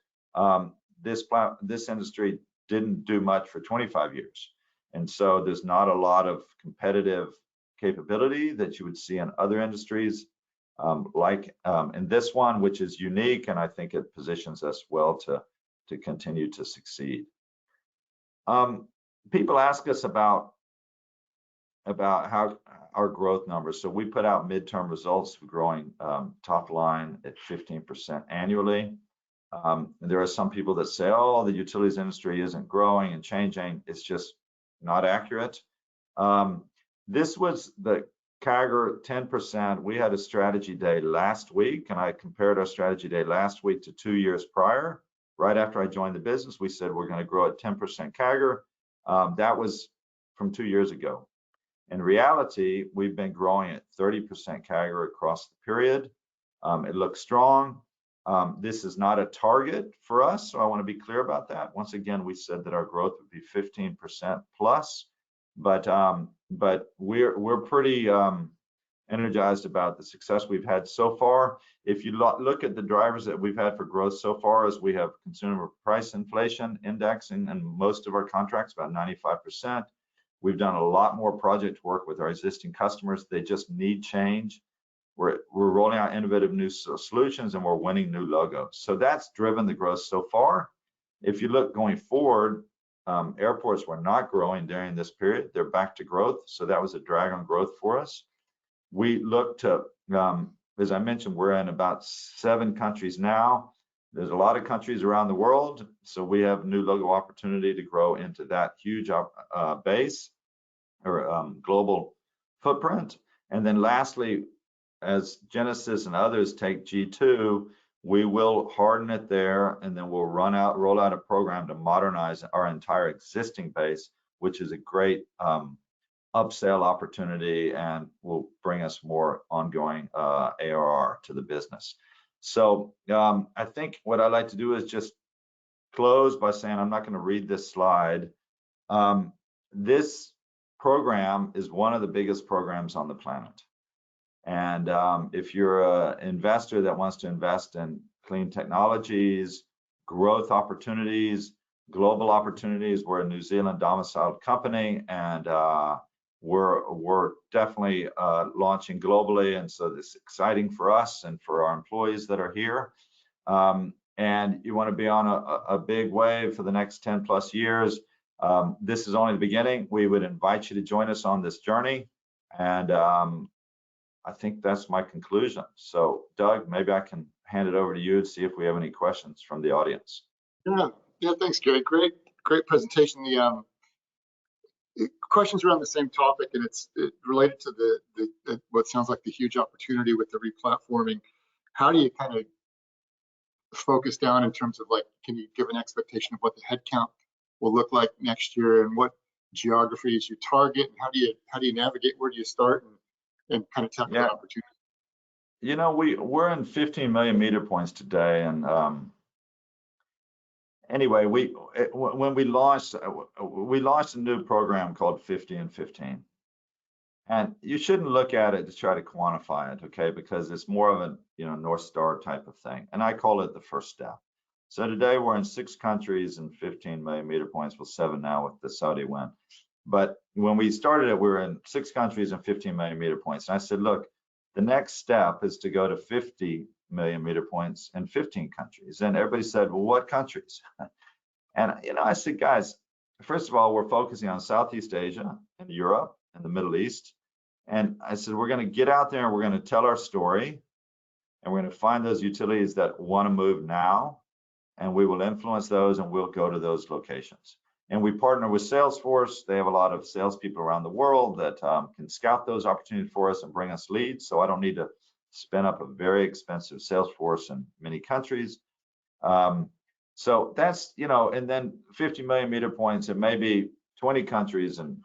this industry didn't do much for 25 years. And so there's not a lot of competitive capability that you would see in other industries, like in this one, which is unique, and I think it positions us well to continue to succeed. People ask us about how our growth numbers. So we put out midterm results, growing top line at 15% annually. And there are some people that say, oh, the utilities industry isn't growing and changing. It's just not accurate. This was the CAGR 10%. We had a strategy day last week, and I compared our strategy day last week to 2 years prior. Right after I joined the business, we said we're going to grow at 10% CAGR. That was from 2 years ago. In reality, we've been growing at 30% CAGR across the period. It looks strong. This is not a target for us, so I want to be clear about that. Once again, we said that our growth would be 15% plus, but we're pretty energized about the success we've had so far. If you look at the drivers that we've had for growth so far, as we have consumer price inflation indexing in most of our contracts, about 95%. We've done a lot more project work with our existing customers. They just need change. We're rolling out innovative new solutions, and we're winning new logos. So that's driven the growth so far. If you look going forward, airports were not growing during this period. They're back to growth. So that was a drag on growth for us. We look to, as I mentioned, we're in about 7 countries now. There's a lot of countries around the world. So we have new logo opportunity to grow into that huge base or global footprint. And then lastly, as Genesis and others take G2, we will harden it there, and then we'll roll out a program to modernize our entire existing base, which is a great upsell opportunity and will bring us more ongoing ARR to the business. So I think what I'd like to do is just close by saying, I'm not going to read this slide. This program is one of the biggest programs on the planet. And if you're an investor that wants to invest in clean technologies, growth opportunities, global opportunities, we're a New Zealand domiciled company, and we're definitely launching globally. And so this is exciting for us and for our employees that are here. And you want to be on a big wave for the next 10 plus years. This is only the beginning. We would invite you to join us on this journey. And I think that's my conclusion. So Doug, maybe I can hand it over to you to see if we have any questions from the audience. Yeah, thanks, Gary. Great presentation. The questions around the same topic, and it's related to the what sounds like the huge opportunity with the replatforming. How do you kind of focus down in terms of, like, can you give an expectation of what the headcount will look like next year, and what geographies you target, and how do you navigate, where do you start, and kind of tackle that opportunity? You know, we're in 15 million meter points today, and anyway, when we launched a new program called 50 and 15, and you shouldn't look at it to try to quantify it, okay? Because it's more of a North Star type of thing, and I call it the first step. So today we're in 6 countries and 15 million meter points, well 7 now with the Saudi win. But when we started it, we were in 6 countries and 15 million meter points. And I said, look, the next step is to go to 50 million meter points in 15 countries. And everybody said, well, what countries? And I said, guys, first of all, we're focusing on Southeast Asia and Europe and the Middle East. And I said, we're going to get out there and we're going to tell our story, and we're going to find those utilities that want to move now, and we will influence those, and we'll go to those locations. And we partner with Salesforce. They have a lot of salespeople around the world that can scout those opportunities for us and bring us leads. So I don't need to spin up a very expensive Salesforce in many countries. So that's, and then 50 million meter points, it may be 20 countries and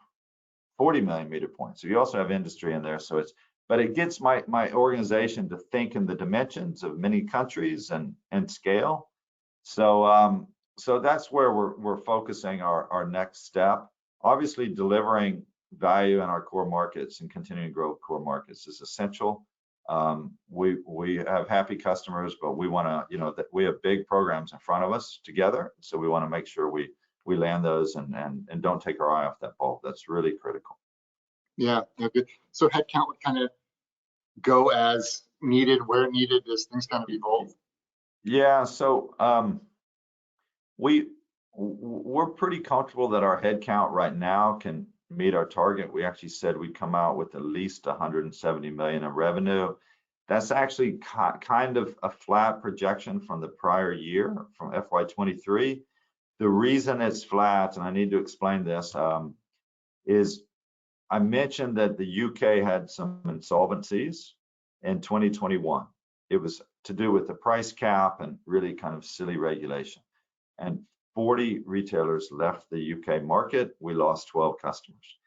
40 million meter points. So you also have industry in there. So but it gets my organization to think in the dimensions of many countries and scale. So that's where we're focusing our next step. Obviously, delivering value in our core markets and continuing to grow core markets is essential. We have happy customers, but we want to, that we have big programs in front of us together. So we want to make sure we land those and don't take our eye off that ball. That's really critical. Yeah, good. So headcount would kind of go as needed, where needed, as things kind of evolve. Yeah, so we're pretty comfortable that our headcount right now can meet our target. We actually said we'd come out with at least 170 million in revenue. That's actually kind of a flat projection from the prior year, from FY23. The reason it's flat, and I need to explain this, is I mentioned that the UK had some insolvencies in 2021. It was to do with the price cap and really kind of silly regulation. And 40 retailers left the UK market. We lost 12 customers.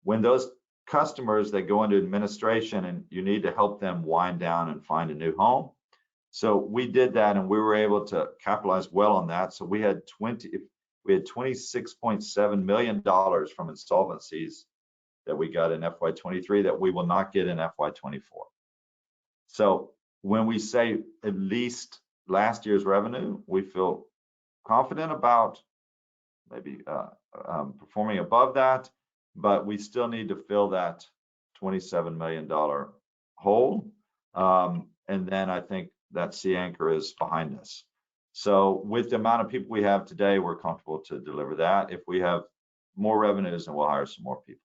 When those customers, they go into administration and you need to help them wind down and find a new home. So we did that and we were able to capitalize well on that. So we had $26.7 million from insolvencies that we got in FY23 that we will not get in FY24. So when we say at least last year's revenue, we feel confident about maybe performing above that, but we still need to fill that $27 million hole. And then I think that sea anchor is behind us. So with the amount of people we have today, we're comfortable to deliver that. If we have more revenues, then we'll hire some more people.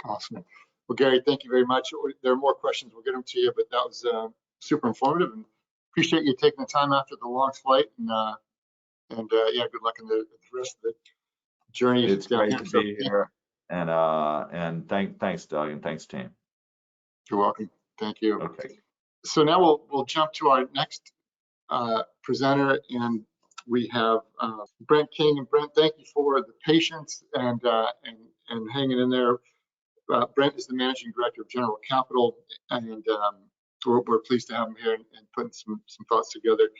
Awesome. Well, Gary, thank you very much. There are more questions. We'll get them to you, but that was super informative, and appreciate you taking the time after the long flight. And yeah, good luck in the rest of the journey. It's great to be here. And thanks, Doug, and thanks, team. You're welcome. Thank you. Okay. So now we'll jump to our next presenter, and we have Brent King. And Brent, thank you for the patience and hanging in there. Brent is the managing director of General Capital, and we're pleased to have him here and putting some thoughts together.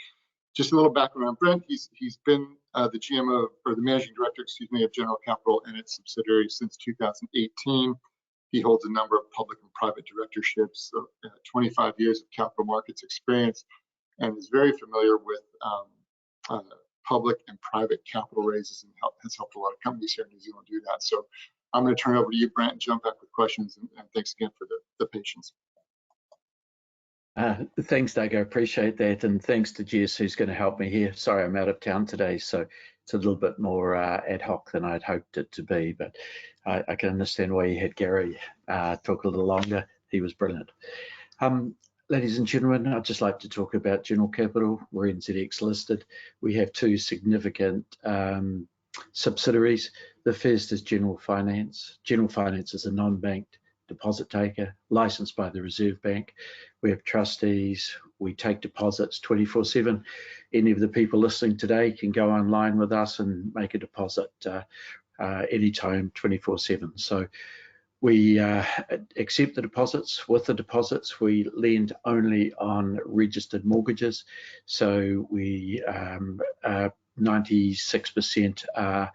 Just a little background on Brent. He's been the GM or the managing director, excuse me, of General Capital and its subsidiaries since 2018. He holds a number of public and private directorships, 25 years of capital markets experience, and is very familiar with public and private capital raises, and has helped a lot of companies here in New Zealand do that. So I'm going to turn it over to you, Brent, and jump back with questions. And thanks again for the patience. Thanks, Doug. I appreciate that, and thanks to Jess, who's going to help me here. Sorry, I'm out of town today, so it's a little bit more ad hoc than I'd hoped it to be, but I can understand why you had Gary talk a little longer. He was brilliant. Ladies and gentlemen, I'd just like to talk about General Capital. We're NZX listed. We have two significant subsidiaries. The first is General Finance. General Finance is a non-banked deposit taker licensed by the Reserve Bank. We have trustees. We take deposits 24/7. Any of the people listening today can go online with us and make a deposit anytime, 24/7. So we accept the deposits. With the deposits, we lend only on registered mortgages. So we 96% are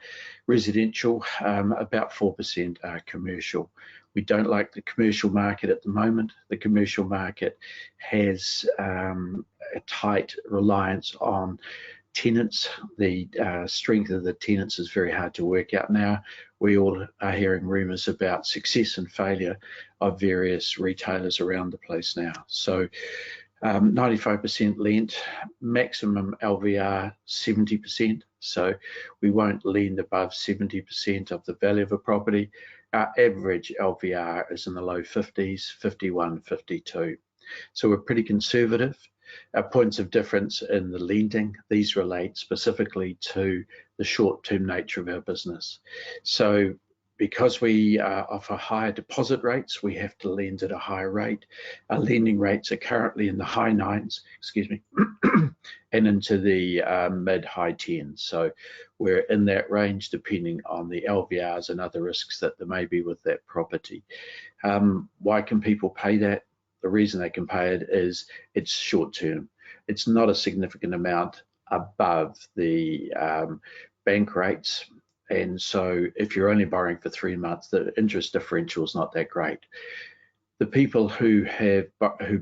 residential, about 4% are commercial. We don't like the commercial market at the moment. The commercial market has a tight reliance on tenants. The strength of the tenants is very hard to work out now. We all are hearing rumours about success and failure of various retailers around the place now. So 95% lent, maximum LVR 70%. So we won't lend above 70% of the value of a property. Our average LVR is in the low 50s, 51, 52. So we're pretty conservative. Our points of difference in the lending, these relate specifically to the short-term nature of our business. So because we offer higher deposit rates, we have to lend at a higher rate. Our lending rates are currently in the high 9s, excuse me, and into the mid-high 10s. So we're in that range depending on the LVRs and other risks that there may be with that property. Why can people pay that? The reason they can pay it is it's short-term. It's not a significant amount above the bank rates. And so if you're only borrowing for 3 months, the interest differential is not that great. The people who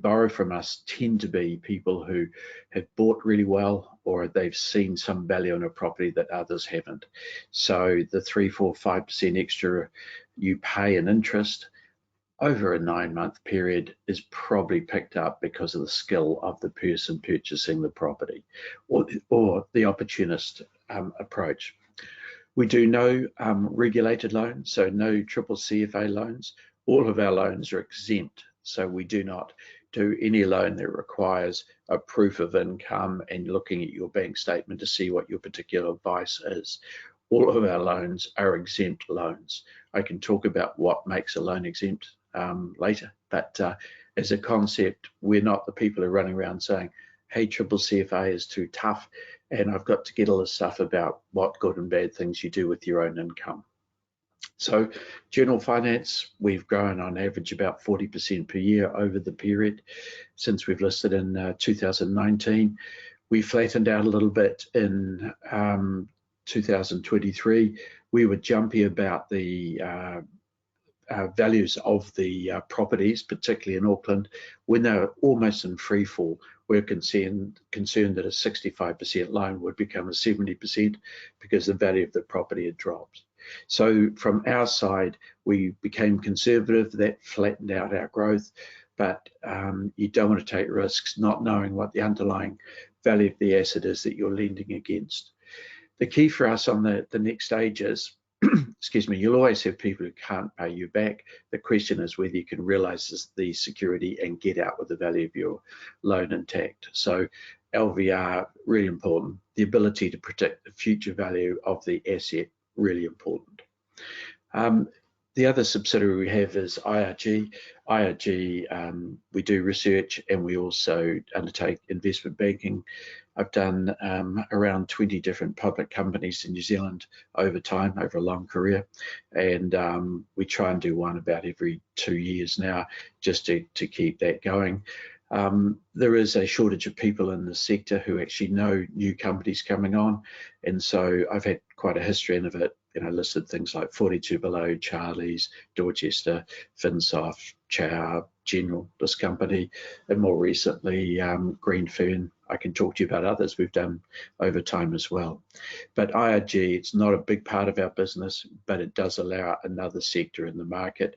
borrow from us tend to be people who have bought really well, or they've seen some value in a property that others haven't. So the 3, 4, 5% extra you pay in interest over a 9-month period is probably picked up because of the skill of the person purchasing the property, or the opportunist approach. We do no regulated loans, so no triple CFA loans. All of our loans are exempt, so we do not do any loan that requires a proof of income and looking at your bank statement to see what your particular advice is. All of our loans are exempt loans. I can talk about what makes a loan exempt later, but as a concept, we're not the people who are running around saying, hey, triple CFA is too tough, and I've got to get all this stuff about what good and bad things you do with your own income. So general finance, we've grown on average about 40% per year over the period since we've listed in 2019. We flattened out a little bit in 2023. We were jumpy about the values of the properties, particularly in Auckland, when they were almost in free fall. We're concerned that a 65% loan would become a 70% because the value of the property had dropped. So from our side, we became conservative. That flattened out our growth, but you don't want to take risks not knowing what the underlying value of the asset is that you're lending against. The key for us on the next stage is, excuse me, you'll always have people who can't pay you back. The question is whether you can realize the security and get out with the value of your loan intact. So LVR, really important. The ability to protect the future value of the asset, really important. The other subsidiary we have is IRG. IRG, we do research and we also undertake investment banking. I've done around 20 different public companies in New Zealand over time, over a long career. And we try and do one about every 2 years now, just to keep that going. There is a shortage of people in the sector who actually know new companies coming on. And so I've had quite a history of it, listed things like 42 Below, Charlie's, Dorchester, Finsoft, Chow, General, this company, and more recently, Green Fern. I can talk to you about others we've done over time as well. But IRG, it's not a big part of our business, but it does allow another sector in the market.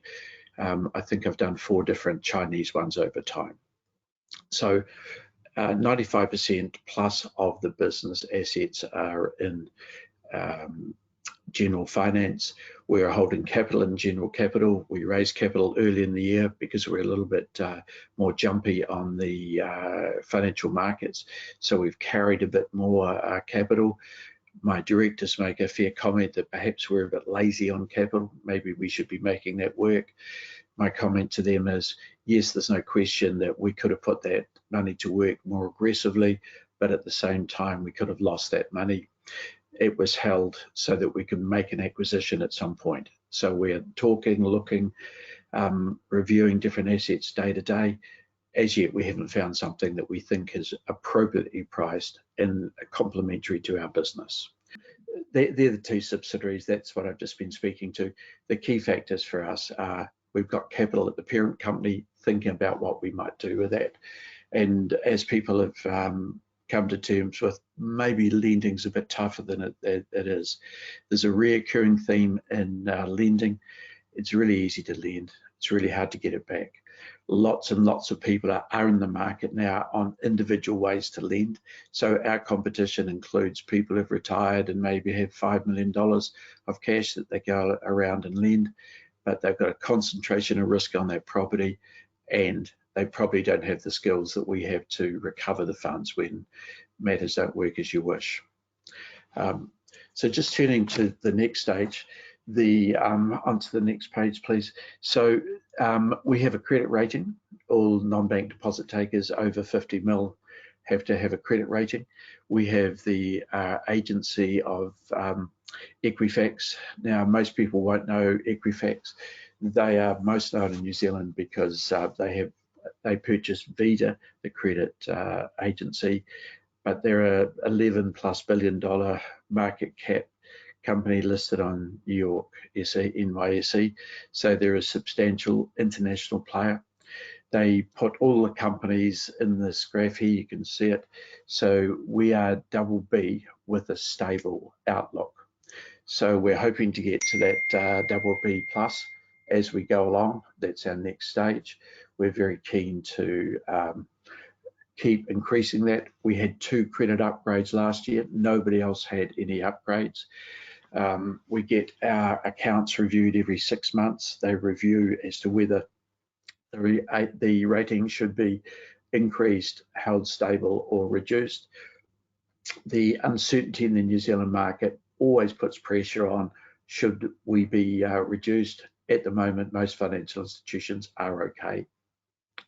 I think I've done 4 different Chinese ones over time. So 95% plus of the business assets are in general finance. We're holding capital in general capital. We raised capital early in the year because we're a little bit more jumpy on the financial markets. So we've carried a bit more capital. My directors make a fair comment that perhaps we're a bit lazy on capital. Maybe we should be making that work. My comment to them is, yes, there's no question that we could have put that money to work more aggressively, but at the same time, we could have lost that money. It was held so that we can make an acquisition at some point. So we're talking, looking, reviewing different assets day to day. As yet, we haven't found something that we think is appropriately priced and complementary to our business. They're the 2 subsidiaries. That's what I've just been speaking to. The key factors for us are we've got capital at the parent company, thinking about what we might do with that. And as people have come to terms with, maybe lending's a bit tougher than it is. There's a reoccurring theme in lending. It's really easy to lend. It's really hard to get it back. Lots and lots of people are in the market now on individual ways to lend. So our competition includes people who've retired and maybe have $5 million of cash that they go around and lend, but they've got a concentration of risk on that property, and they probably don't have the skills that we have to recover the funds when matters don't work as you wish. So just turning to the next stage, onto the next page, please. So we have a credit rating. All non-bank deposit takers over 50 mil have to have a credit rating. We have the agency of Equifax. Now, most people won't know Equifax. They are most known in New Zealand because they purchased Vita, the credit agency, but they're a $11+ billion market cap company listed on New York NYSE. So they're a substantial international player. They put all the companies in this graph here, you can see it. So we are BB with a stable outlook. So we're hoping to get to that BB plus as we go along. That's our next stage. We're very keen to keep increasing that. We had 2 credit upgrades last year. Nobody else had any upgrades. We get our accounts reviewed every 6 months. They review as to whether the rating should be increased, held stable, or reduced. The uncertainty in the New Zealand market always puts pressure on should we be reduced. At the moment, most financial institutions are okay.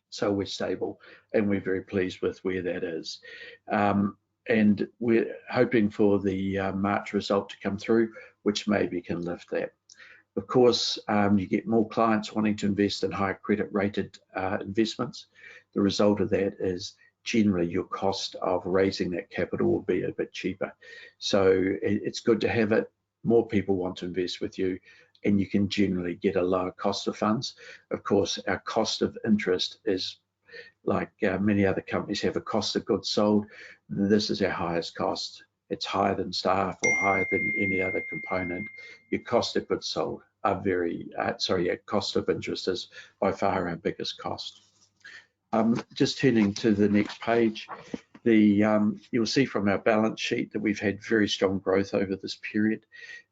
So we're stable and we're very pleased with where that is. And we're hoping for the March result to come through, which maybe can lift that. Of course, you get more clients wanting to invest in higher credit rated investments. The result of that is generally your cost of raising that capital will be a bit cheaper. So it's good to have it. More people want to invest with you, and you can generally get a lower cost of funds. Of course, our cost of interest is like many other companies have a cost of goods sold. This is our highest cost. It's higher than staff or higher than any other component. Your cost of goods sold are very, your cost of interest is by far our biggest cost. Just turning to the next page, you'll see from our balance sheet that we've had very strong growth over this period,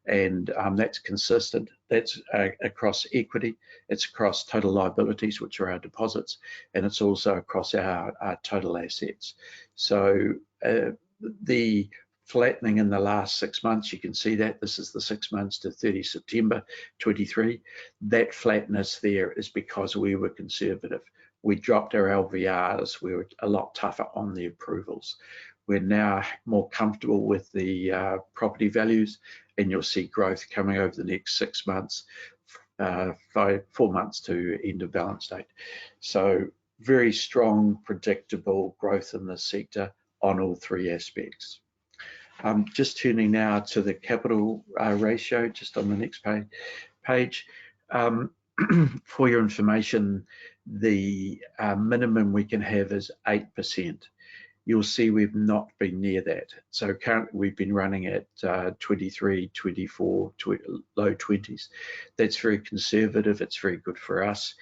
and that's consistent. That's across equity, it's across total liabilities, which are our deposits, and it's also across our total assets. So the flattening in the last 6 months, you can see that this is the 6 months to 30 September 23. That flatness there is because we were conservative. We dropped our LVRs. We were a lot tougher on the approvals. We're now more comfortable with the property values, and you'll see growth coming over the next 6 months, 4 months to end of balance date. So very strong, predictable growth in this sector on all 3 aspects. Just turning now to the capital ratio, just on the next page. For your information, the minimum we can have is 8%. You'll see we've not been near that. So currently we've been running at 23, 24, low 20s. That's very conservative. It's very good for us.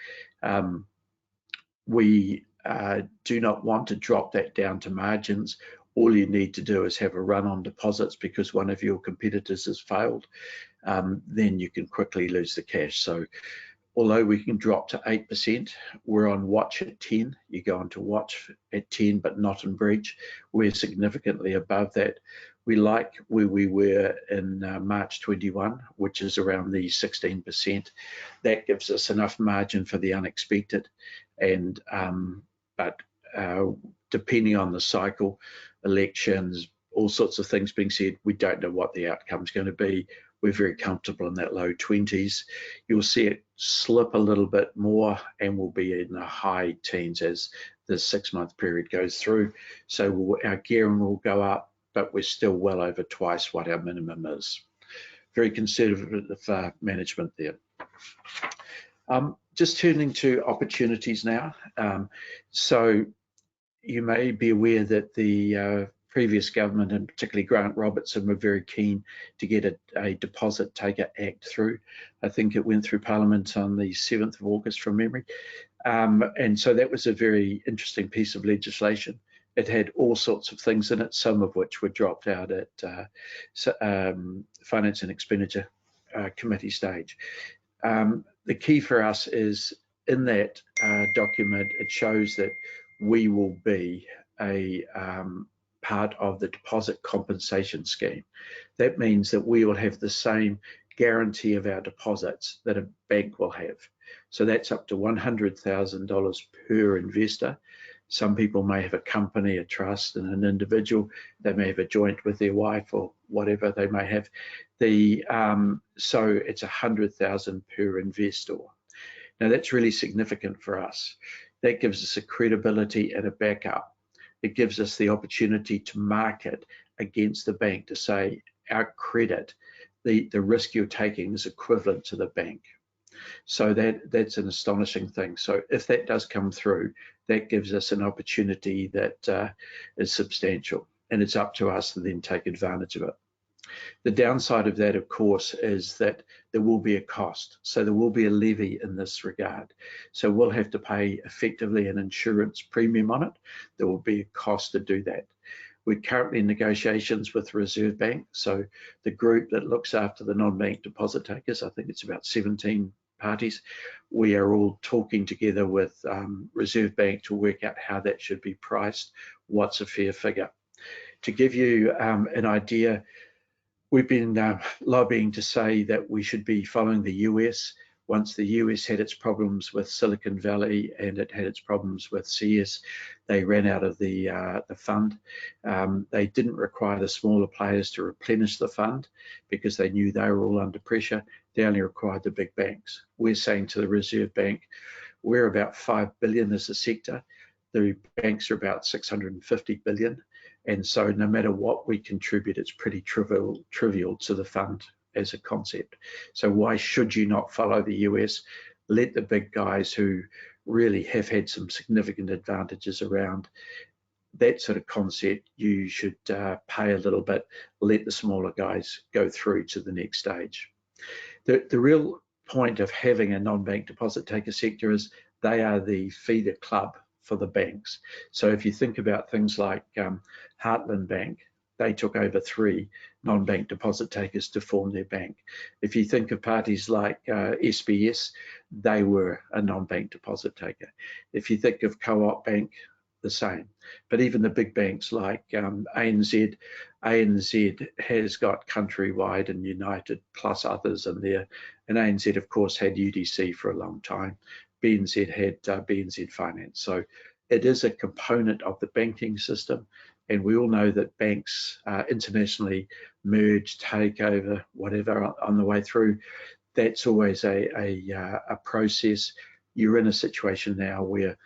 We do not want to drop that down to margins. All you need to do is have a run on deposits because one of your competitors has failed. Then you can quickly lose the cash. So although we can drop to 8%, we're on watch at 10. You go on to watch at 10, but not in breach. We're significantly above that. We like where we were in March 21, which is around the 16%. That gives us enough margin for the unexpected. And but depending on the cycle, elections, all sorts of things being said, we don't know what the outcome's going to be. We're very comfortable in that low 20s. You'll see it slip a little bit more, and we'll be in the high teens as the 6 month period goes through. So our gearing will go up, but we're still well over twice what our minimum is. Very conservative management there. Just turning to opportunities now. So you may be aware that the previous government, and particularly Grant Robertson, were very keen to get a Deposit Taker Act through. I think it went through Parliament on the 7th of August from memory. And so that was a very interesting piece of legislation. It had all sorts of things in it, some of which were dropped out at Finance and Expenditure Committee stage. The key for us is in that document, it shows that we will be a part of the deposit compensation scheme. That means that we will have the same guarantee of our deposits that a bank will have. So that's up to $100,000 per investor. Some people may have a company, a trust, and an individual. They may have a joint with their wife or whatever they may have. So it's $100,000 per investor. Now that's really significant for us. That gives us a credibility and a backup. It gives us the opportunity to market against the bank to say our credit, the risk you're taking is equivalent to the bank. So that's an astonishing thing. So if that does come through, that gives us an opportunity that is substantial, and it's up to us to then take advantage of it. The downside of that, of course, is that there will be a cost. So there will be a levy in this regard. So we'll have to pay effectively an insurance premium on it. There will be a cost to do that. We're currently in negotiations with the Reserve Bank. So the group that looks after the non-bank deposit takers, I think it's about 17 parties. We are all talking together with Reserve Bank to work out how that should be priced, what's a fair figure. To give you an idea, we've been lobbying to say that we should be following the US. Once the US had its problems with Silicon Valley and it had its problems with CS, they ran out of the fund. They didn't require the smaller players to replenish the fund because they knew they were all under pressure. They only required the big banks. We're saying to the Reserve Bank, we're about 5 billion as a sector. The banks are about 650 billion. And so no matter what we contribute, it's pretty trivial to the fund as a concept. So why should you not follow the US? Let the big guys who really have had some significant advantages around that sort of concept, you should pay a little bit, let the smaller guys go through to the next stage. The real point of having a non-bank deposit taker sector is they are the feeder club for the banks. So if you think about things like Heartland Bank, they took over 3 non-bank deposit takers to form their bank. If you think of parties like SBS, they were a non-bank deposit taker. If you think of Co-op Bank, the same. But even the big banks like ANZ has got Countrywide and United plus others in there. And ANZ, of course, had UDC for a long time. BNZ had BNZ Finance. So it is a component of the banking system. And we all know that banks internationally merge, take over, whatever on the way through. That's always a process. You're in a situation now where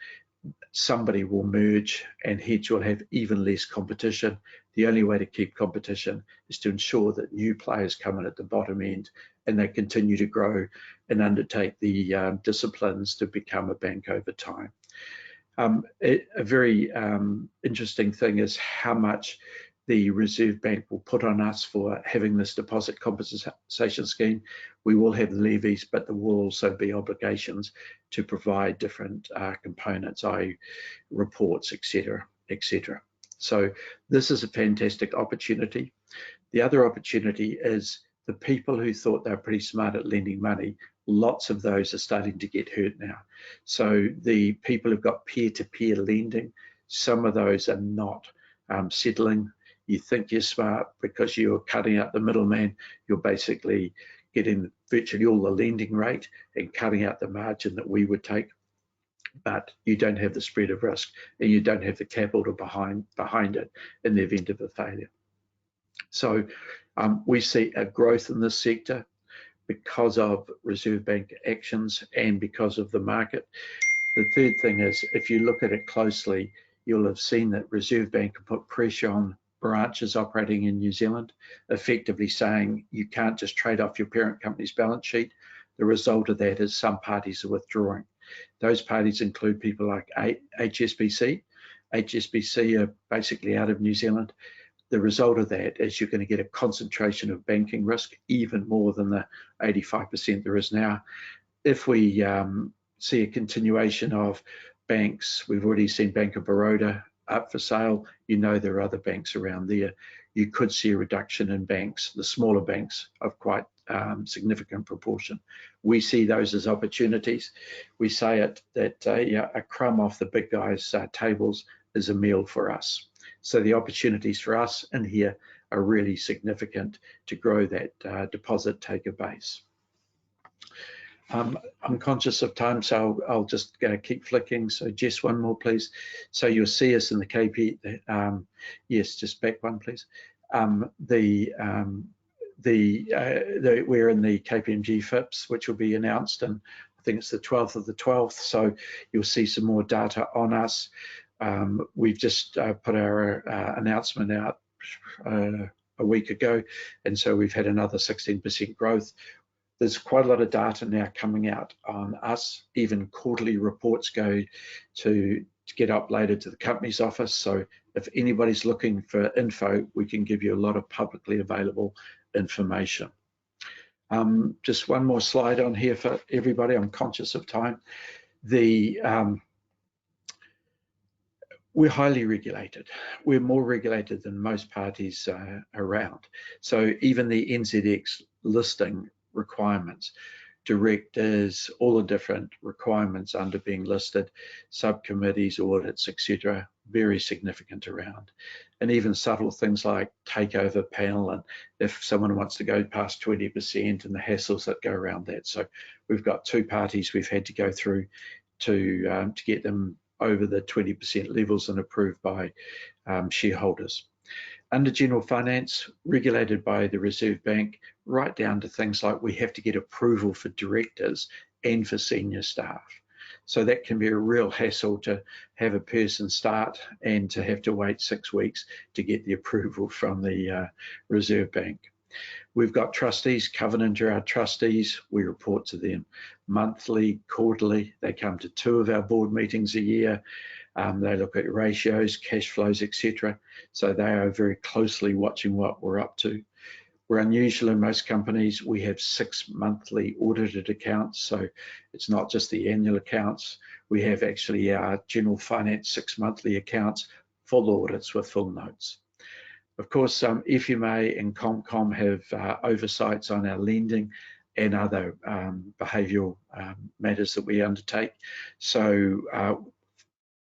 somebody will merge and hence you'll have even less competition. The only way to keep competition is to ensure that new players come in at the bottom end and they continue to grow and undertake the disciplines to become a bank over time. A very interesting thing is how much the Reserve Bank will put on us for having this deposit compensation scheme. We will have levies, but there will also be obligations to provide different components, i.e. reports, etc., etc. So this is a fantastic opportunity. The other opportunity is the people who thought they were pretty smart at lending money, lots of those are starting to get hurt now. So the people who've got peer-to-peer lending, some of those are not settling. You think you're smart because you're cutting out the middleman. You're basically getting virtually all the lending rate and cutting out the margin that we would take. But you don't have the spread of risk and you don't have the capital behind it in the event of a failure. So we see a growth in this sector because of Reserve Bank actions and because of the market. The third thing is, if you look at it closely, you'll have seen that Reserve Bank put pressure on branches operating in New Zealand, effectively saying you can't just trade off your parent company's balance sheet. The result of that is some parties are withdrawing. Those parties include people like HSBC. HSBC are basically out of New Zealand. The result of that is you're going to get a concentration of banking risk, even more than the 85% there is now. If we see a continuation of banks, we've already seen Bank of Baroda up for sale. You know there are other banks around there. You could see a reduction in banks, the smaller banks, of quite significant proportion. We see those as opportunities. We say it that a crumb off the big guys' tables is a meal for us. So the opportunities for us in here are really significant to grow that deposit taker base. I'm conscious of time, so I'll just keep flicking. So Jess, one more, please. So you'll see us in the KP. Yes, just back one, please. We're in the KPMG FIPS, which will be announced, and I think it's the 12th of the 12th. So you'll see some more data on us. We've just put our announcement out a week ago, and so we've had another 16% growth. There's quite a lot of data now coming out on us. Even quarterly reports go to get uploaded to the company's office. So if anybody's looking for info, we can give you a lot of publicly available information. Just one more slide on here for everybody. I'm conscious of time. We're highly regulated. We're more regulated than most parties around. So even the NZX listing requirements, directors, all the different requirements under being listed, subcommittees, audits, etc., very significant around. And even subtle things like takeover panel, and if someone wants to go past 20% and the hassles that go around that. So we've got 2 parties we've had to go through to get them over the 20% levels and approved by shareholders. Under general finance, regulated by the Reserve Bank, right down to things like we have to get approval for directors and for senior staff. So that can be a real hassle to have a person start and to have to wait 6 weeks to get the approval from the Reserve Bank. We've got trustees. Covenant are our trustees. We report to them monthly, quarterly. They come to 2 of our board meetings a year. They look at ratios, cash flows, etc. So they are very closely watching what we're up to. We're unusual in most companies. We have 6 monthly audited accounts. So it's not just the annual accounts. We have actually our general finance 6 monthly accounts, full audits with full notes. Of course, FMA and ComCom have oversights on our lending and other behavioural matters that we undertake. So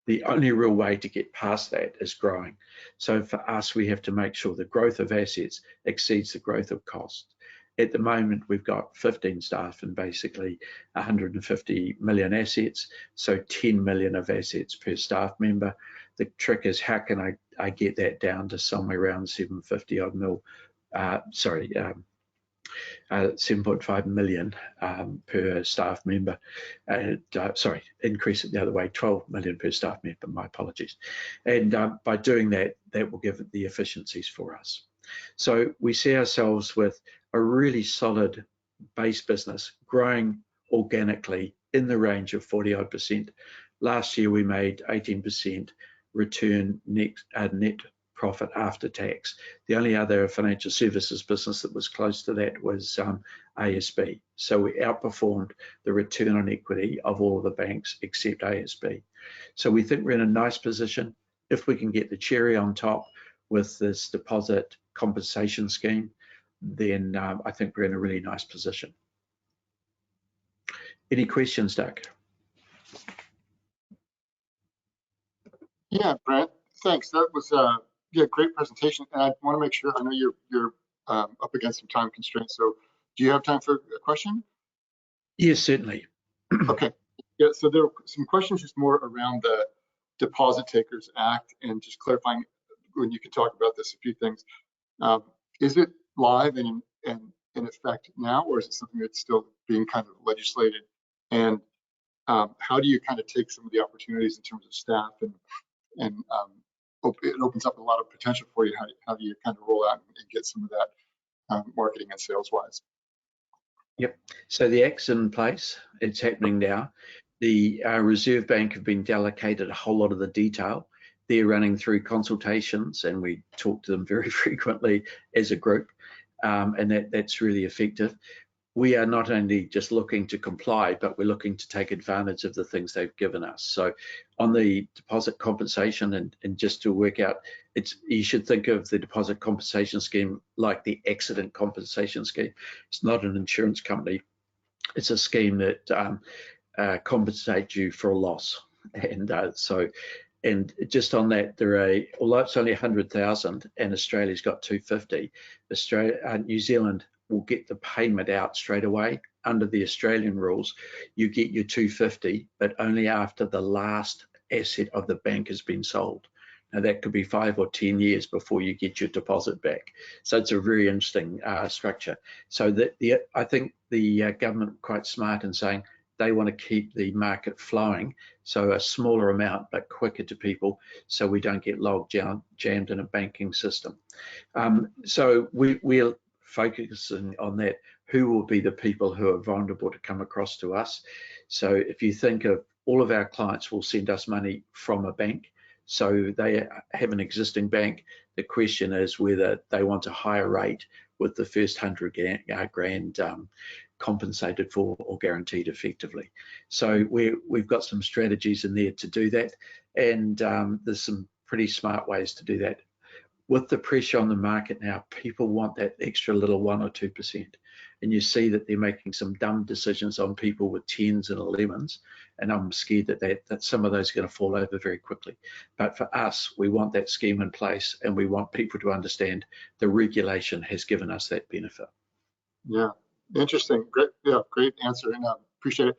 the only real way to get past that is growing. So for us, we have to make sure the growth of assets exceeds the growth of cost. At the moment, we've got 15 staff and basically 150 million assets, so 10 million of assets per staff member. The trick is, how can I get that down to somewhere around 750 odd mil, 7.5 million per staff member. Increase it the other way, 12 million per staff member, my apologies. And by doing that, that will give it the efficiencies for us. So we see ourselves with a really solid base business growing organically in the range of 40 odd %. Last year we made 18% return net profit after tax. The only other financial services business that was close to that was ASB. So we outperformed the return on equity of all of the banks except ASB. So we think we're in a nice position. If we can get the cherry on top with this deposit compensation scheme, then I think we're in a really nice position. Any questions, Doug? Yeah, Brent, thanks. That was great presentation. And I want to make sure, I know you're up against some time constraints. So do you have time for a question? Yes, certainly. Okay. Yeah, so there are some questions just more around the Deposit Takers Act and just clarifying when you could talk about this, a few things. Is it live and in effect now, or is it something that's still being kind of legislated? And how do you kind of take some of the opportunities in terms of staff and it opens up a lot of potential for you. How do you kind of roll out and get some of that marketing and sales wise? Yep. So the act's in place. It's happening now. The Reserve Bank have been delegated a whole lot of the detail. They're running through consultations, and we talk to them very frequently as a group, and that's really effective. We are not only just looking to comply, but we're looking to take advantage of the things they've given us. So on the deposit compensation, and just to work out, you should think of the deposit compensation scheme like the accident compensation scheme. It's not an insurance company. It's a scheme that compensates you for a loss. And just on that, although it's only 100,000 and Australia's got 250, New Zealand will get the payment out straight away. Under the Australian rules, you get your 250, but only after the last asset of the bank has been sold. Now that could be 5 or 10 years before you get your deposit back. So it's a very interesting structure. So I think the government are quite smart in saying they want to keep the market flowing, so a smaller amount but quicker to people, so we don't get jammed in a banking system. So we're focusing on that. who will be the people who are vulnerable to come across to us. So if you think of all of our clients will send us money from a bank. So they have an existing bank. The question is whether they want a higher rate with the first 100 grand compensated for or guaranteed effectively. So we've got some strategies in there to do that, and there's some pretty smart ways to do that. With the pressure on the market now, people want that extra little 1 or 2%, and you see that they're making some dumb decisions on people with 10s and 11s, and I'm scared that some of those are going to fall over very quickly. But for us, we want that scheme in place, and we want people to understand the regulation has given us that benefit. Yeah, interesting. Great. Yeah, great answer, and appreciate it.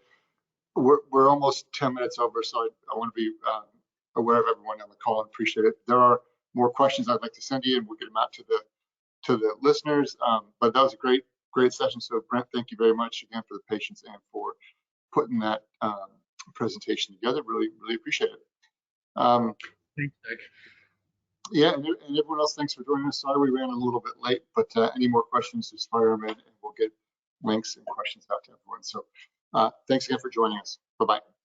We're almost 10 minutes over, so I want to be aware of everyone on the call and appreciate it. There are more questions I'd like to send you, and we'll get them out to the listeners. But that was a great session. So Brent, thank you very much again for the patience and for putting that presentation together. Really appreciate it. Thanks, Doug. Yeah, and everyone else, thanks for joining us. Sorry we ran a little bit late, but any more questions, just fire them in, and we'll get links and questions out to everyone. So thanks again for joining us. Bye-bye.